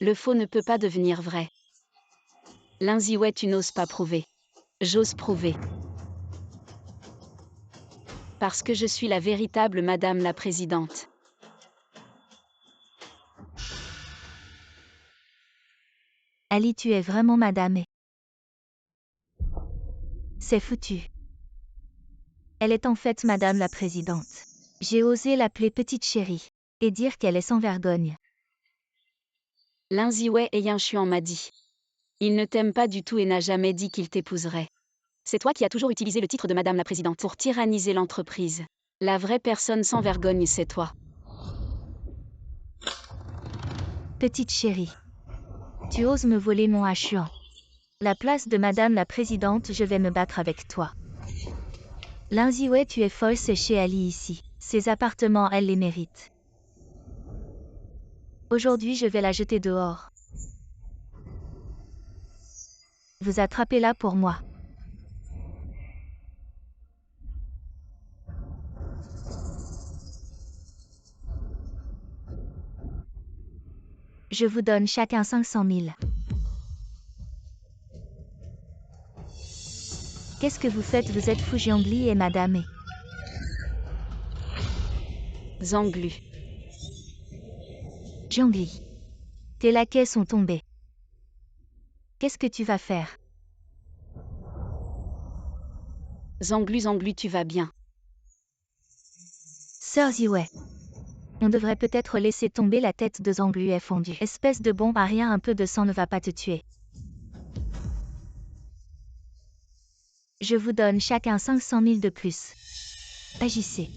S2: Le faux ne peut pas devenir vrai. Lin Ziwei, tu n'oses pas prouver. J'ose prouver. Parce que je suis la véritable Madame la Présidente.
S1: Ali, tu es vraiment Madame E. C'est foutu. Elle est en fait Madame la Présidente. J'ai osé l'appeler petite chérie. Et dire qu'elle est sans vergogne.
S2: Lin Ziwei et Yin Xuan m'a dit. Il ne t'aime pas du tout et n'a jamais dit qu'il t'épouserait. C'est toi qui as toujours utilisé le titre de Madame la Présidente pour tyranniser l'entreprise. La vraie personne sans vergogne, c'est toi.
S1: Petite chérie. Tu oses me voler mon Achuan. La place de Madame la Présidente, je vais me battre avec toi. Lin Ziwei, tu es folle, c'est chez Ali ici. Ses appartements, elle les mérite. Aujourd'hui, je vais la jeter dehors. Vous attrapez-la pour moi. Je vous donne chacun 500 000. Qu'est-ce que vous faites? Vous êtes fou, Jiangli et Madame E.
S2: Zanglu.
S1: Jiangli. Tes laquais sont tombés. Qu'est-ce que tu vas faire?
S2: Zanglu, Zanglu, tu vas bien.
S1: Sœur Ziwei. On devrait peut-être laisser tomber la tête de Zanglu est fondue. Espèce de bombe à rien, un peu de sang ne va pas te tuer. Je vous donne chacun 500 000 de plus. Agissez.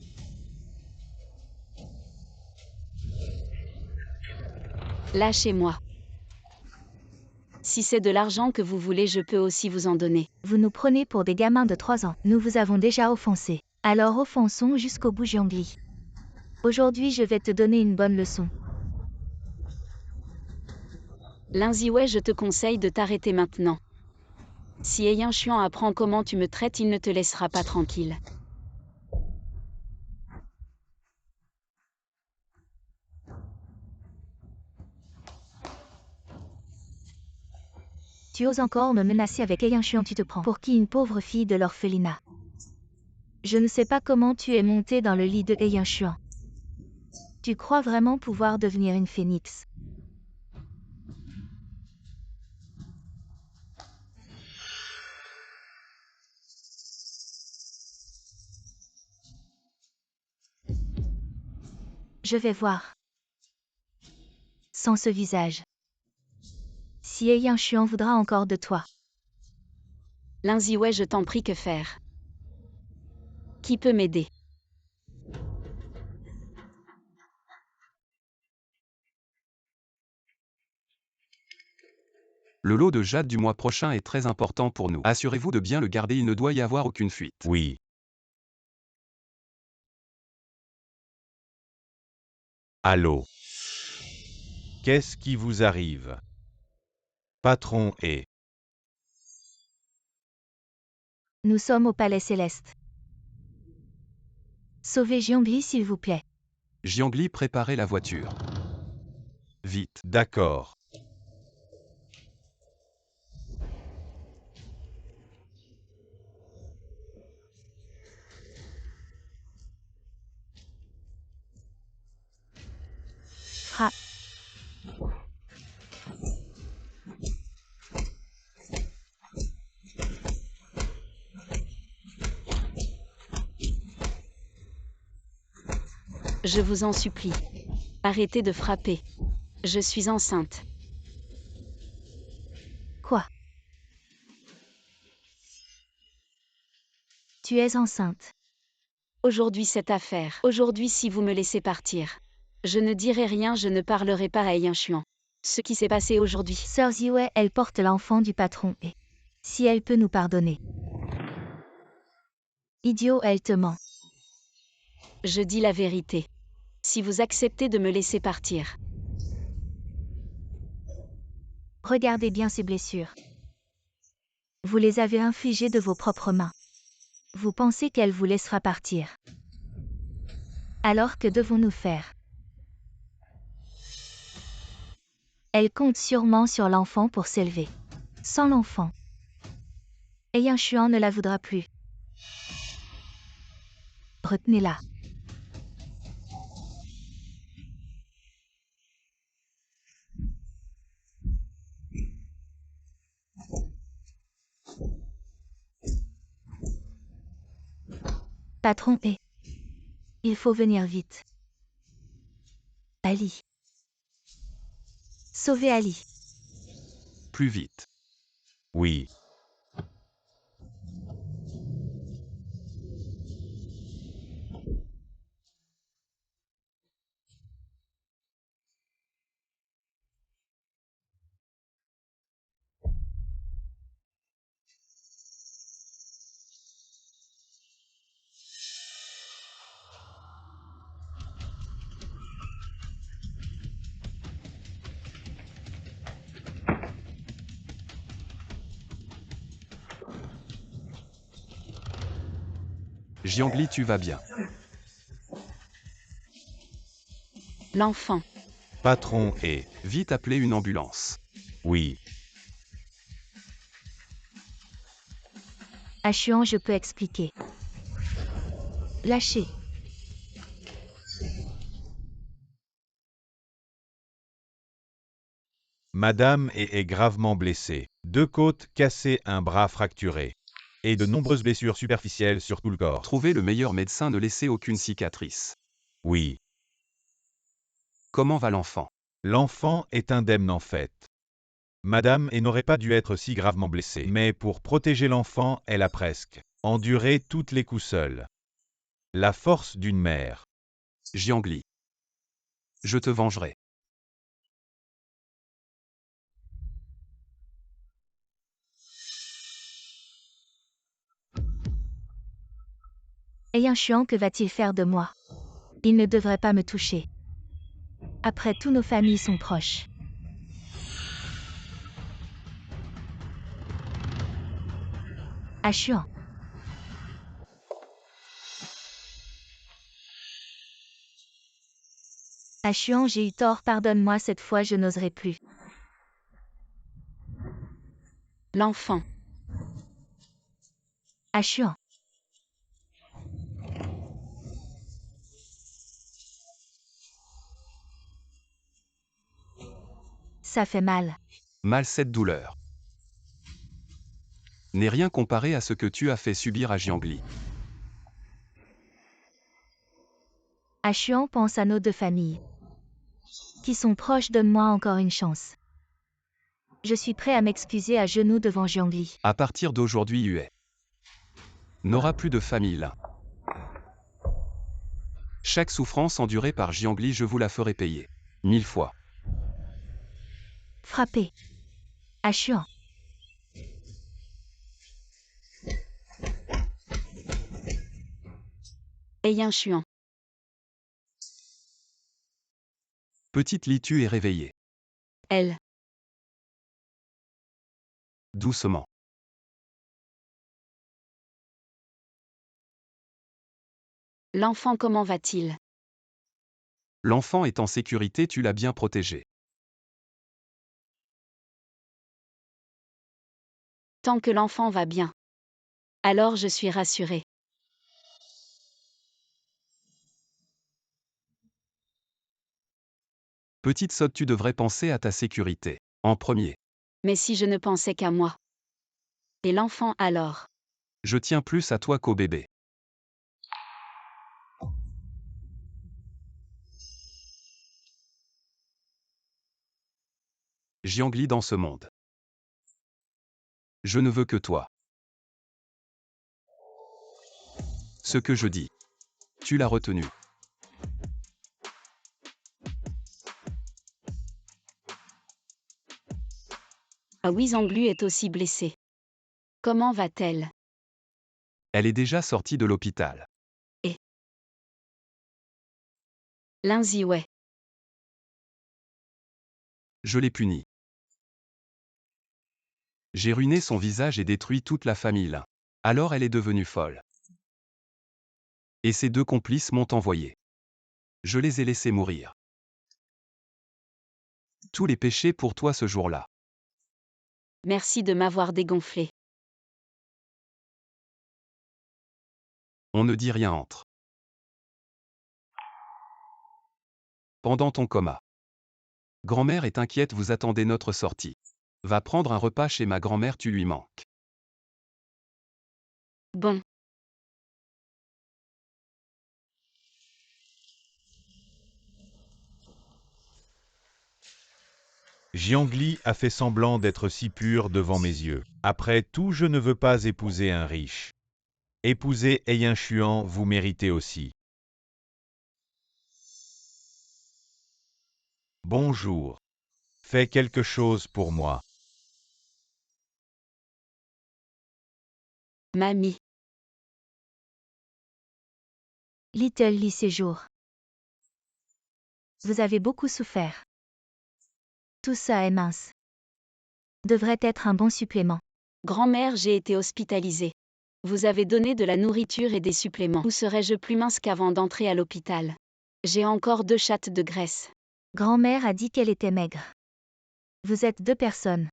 S2: Lâchez-moi. Si c'est de l'argent que vous voulez, je peux aussi vous en donner.
S1: Vous nous prenez pour des gamins de 3 ans. Nous vous avons déjà offensé. Alors offensons jusqu'au bout, Jiangli. Aujourd'hui, je vais te donner une bonne leçon.
S2: Lin Ziwei, je te conseille de t'arrêter maintenant. Si Yin Xuan apprend comment tu me traites, il ne te laissera pas tranquille.
S1: Tu oses encore me menacer avec Chuan, tu te prends pour qui une pauvre fille de l'orphelinat. Je ne sais pas comment tu es monté dans le lit de Chuan. Tu crois vraiment pouvoir devenir une phénix? Je vais voir. Sans ce visage. Si Chuan voudra encore de toi.
S2: Lindsay, ouais, je t'en prie, que faire? Qui peut m'aider?
S4: Le lot de jade du mois prochain est très important pour nous. Assurez-vous de bien le garder, il ne doit y avoir aucune fuite.
S3: Oui. Allô? Qu'est-ce qui vous arrive? Patron et...
S1: Nous sommes au Palais Céleste. Sauvez Jiangli s'il vous plaît.
S4: Jiangli, préparez la voiture. Vite.
S3: D'accord.
S1: Frappe.
S2: Je vous en supplie. Arrêtez de frapper. Je suis enceinte.
S1: Quoi? Tu es enceinte.
S2: Aujourd'hui cette affaire. Aujourd'hui si vous me laissez partir. Je ne dirai rien, je ne parlerai pas à Chuan. Ce qui s'est passé aujourd'hui.
S1: Sœur Ziwei, elle porte l'enfant du patron et... Si elle peut nous pardonner. Idiot, elle te ment.
S2: Je dis la vérité. Si vous acceptez de me laisser partir.
S1: Regardez bien ces blessures. Vous les avez infligées de vos propres mains. Vous pensez qu'elle vous laissera partir. Alors que devons-nous faire? Elle compte sûrement sur l'enfant pour s'élever. Sans l'enfant, Chuan ne la voudra plus. Retenez-la. Patron et... Il faut venir vite. Ali. Sauvez Ali.
S4: Plus vite.
S3: Oui.
S4: Jiangli, tu vas bien.
S2: L'enfant.
S3: Patron et...
S4: Vite appeler une ambulance.
S3: Oui.
S1: Chuan, je peux expliquer. Lâchez.
S3: Madame est gravement blessée. 2 côtes cassées, un bras fracturé. Et de nombreuses blessures superficielles sur tout le corps.
S4: Trouvez le meilleur médecin, ne laissez aucune cicatrice.
S3: Oui.
S4: Comment va l'enfant?
S3: L'enfant est indemne en fait. Madame n'aurait pas dû être si gravement blessée. Mais pour protéger l'enfant, elle a presque enduré toutes les coups seule. La force d'une mère.
S4: Jiangli. Je te vengerai.
S1: Chuan, que va-t-il faire de moi? Il ne devrait pas me toucher. Après tout, nos familles sont proches. Chuan. Chuan, j'ai eu tort, pardonne-moi, cette fois je n'oserai plus.
S2: L'enfant.
S1: Achuan. Ça fait mal.
S4: Mal cette douleur. N'est rien comparé à ce que tu as fait subir à Jiangli.
S1: Achuan pense à nos deux familles. Qui sont proches, donne-moi encore une chance. Je suis prêt à m'excuser à genoux devant Jiangli.
S4: À partir d'aujourd'hui, Hue n'aura plus de famille là. Chaque souffrance endurée par Jiangli, je vous la ferai payer. 1000 fois.
S1: Frappé. Achuan.
S2: Ayant Chuan.
S4: Petite Litu est réveillée.
S2: Elle.
S4: Doucement.
S2: L'enfant comment va-t-il?
S4: L'enfant est en sécurité, tu l'as bien protégé.
S2: Tant que l'enfant va bien. Alors je suis rassurée.
S4: Petite sotte, tu devrais penser à ta sécurité. En premier.
S2: Mais si je ne pensais qu'à moi. Et l'enfant alors?
S4: Je tiens plus à toi qu'au bébé. Jiangli dans ce monde. Je ne veux que toi. Ce que je dis. Tu l'as retenu.
S2: Ah oui, Zanglu est aussi blessée. Comment va-t-elle?
S4: Elle est déjà sortie de l'hôpital.
S2: Lin Ziwei.
S4: Je l'ai puni. J'ai ruiné son visage et détruit toute la famille là. Alors elle est devenue folle. Et ses deux complices m'ont envoyé. Je les ai laissés mourir. Tous les péchés pour toi ce jour-là.
S2: Merci de m'avoir dégonflé.
S4: On ne dit rien entre. Pendant ton coma. Grand-mère est inquiète, vous attendez notre sortie. Va prendre un repas chez ma grand-mère, tu lui manques.
S2: Bon.
S3: Jiangli a fait semblant d'être si pur devant mes yeux. Après tout, je ne veux pas épouser un riche. Épouser Ayant Chuan, vous méritez aussi. Bonjour. Fais quelque chose pour moi.
S2: Mamie.
S1: Little Lee séjour. Vous avez beaucoup souffert. Tout ça est mince. Devrait être un bon supplément.
S2: Grand-mère, j'ai été hospitalisée. Vous avez donné de la nourriture et des suppléments. Où serais-je plus mince qu'avant d'entrer à l'hôpital? J'ai encore 2 chattes de graisse.
S1: Grand-mère a dit qu'elle était maigre. Vous êtes 2 personnes.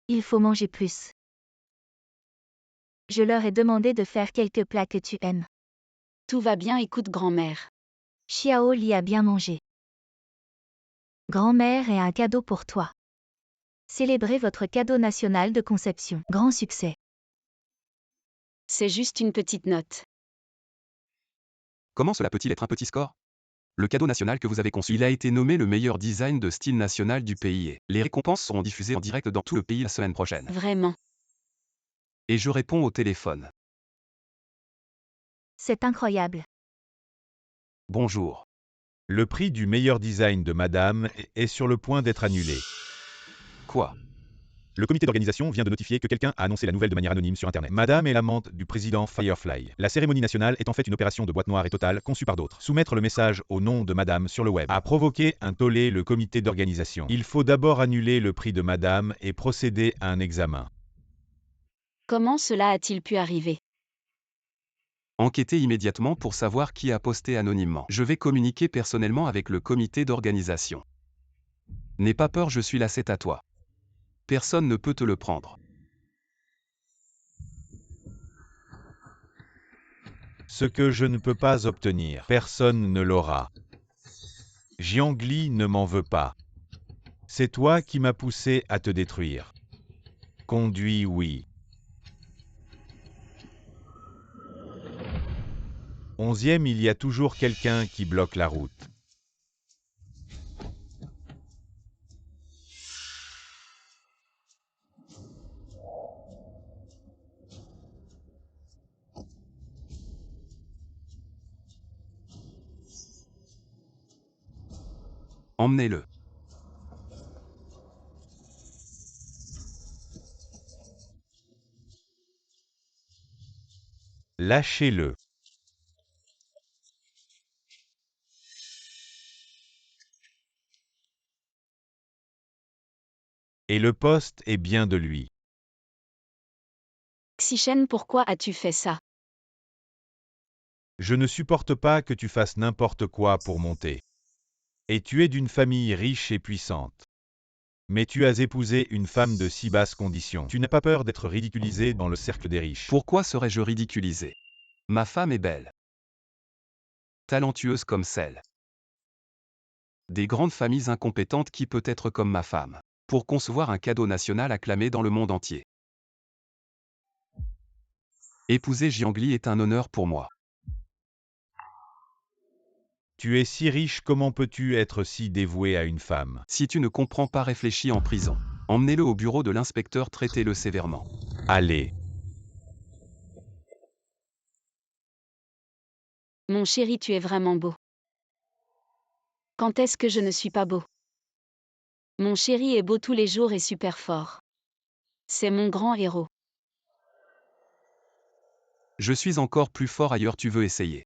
S1: Il faut manger plus. Je leur ai demandé de faire quelques plats que tu aimes.
S2: Tout va bien, écoute grand-mère.
S1: Xiao Li a bien mangé. Grand-mère a un cadeau pour toi. Célébrez votre cadeau national de conception. Grand succès.
S2: C'est juste une petite note.
S4: Comment cela peut-il être un petit score? Le cadeau national que vous avez conçu, il a été nommé le meilleur design de style national du pays et les récompenses seront diffusées en direct dans tout le pays la semaine prochaine.
S2: Vraiment.
S4: Et je réponds au téléphone.
S1: C'est incroyable.
S4: Bonjour.
S3: Le prix du meilleur design de Madame est sur le point d'être annulé.
S4: Quoi?
S3: Le comité d'organisation vient de notifier que quelqu'un a annoncé la nouvelle de manière anonyme sur Internet. Madame est l'amante du président Firefly. La cérémonie nationale est en fait une opération de boîte noire et totale conçue par d'autres. Soumettre le message au nom de Madame sur le web a provoqué un tollé le comité d'organisation. Il faut d'abord annuler le prix de Madame et procéder à un examen.
S2: Comment cela a-t-il pu arriver?
S4: Enquêtez immédiatement pour savoir qui a posté anonymement. Je vais communiquer personnellement avec le comité d'organisation. N'aie pas peur, je suis là, c'est à toi. Personne ne peut te le prendre.
S3: Ce que je ne peux pas obtenir, personne ne l'aura. Jiangli ne m'en veut pas. C'est toi qui m'as poussé à te détruire. Conduis, oui. 11e, il y a toujours quelqu'un qui bloque la route.
S4: Emmenez-le.
S3: Lâchez-le. Et le poste est bien de lui.
S2: Xichen, pourquoi as-tu fait ça?
S3: Je ne supporte pas que tu fasses n'importe quoi pour monter. Et tu es d'une famille riche et puissante. Mais tu as épousé une femme de si basse condition. Tu n'as pas peur d'être ridiculisé dans le cercle des riches.
S4: Pourquoi serais-je ridiculisé? Ma femme est belle. Talentueuse comme celle des grandes familles incompétentes qui peut être comme ma femme. Pour concevoir un cadeau national acclamé dans le monde entier. Épouser Jiangli est un honneur pour moi.
S3: Tu es si riche, comment peux-tu être si dévoué à une femme?
S4: Si tu ne comprends pas, réfléchis en prison. Emmenez-le au bureau de l'inspecteur, traitez-le sévèrement.
S3: Allez.
S2: Mon chéri, tu es vraiment beau. Quand est-ce que je ne suis pas beau? Mon chéri est beau tous les jours et super fort. C'est mon grand héros.
S4: Je suis encore plus fort ailleurs, tu veux essayer?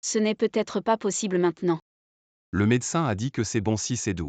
S2: Ce n'est peut-être pas possible maintenant.
S4: Le médecin a dit que c'est bon si c'est doux.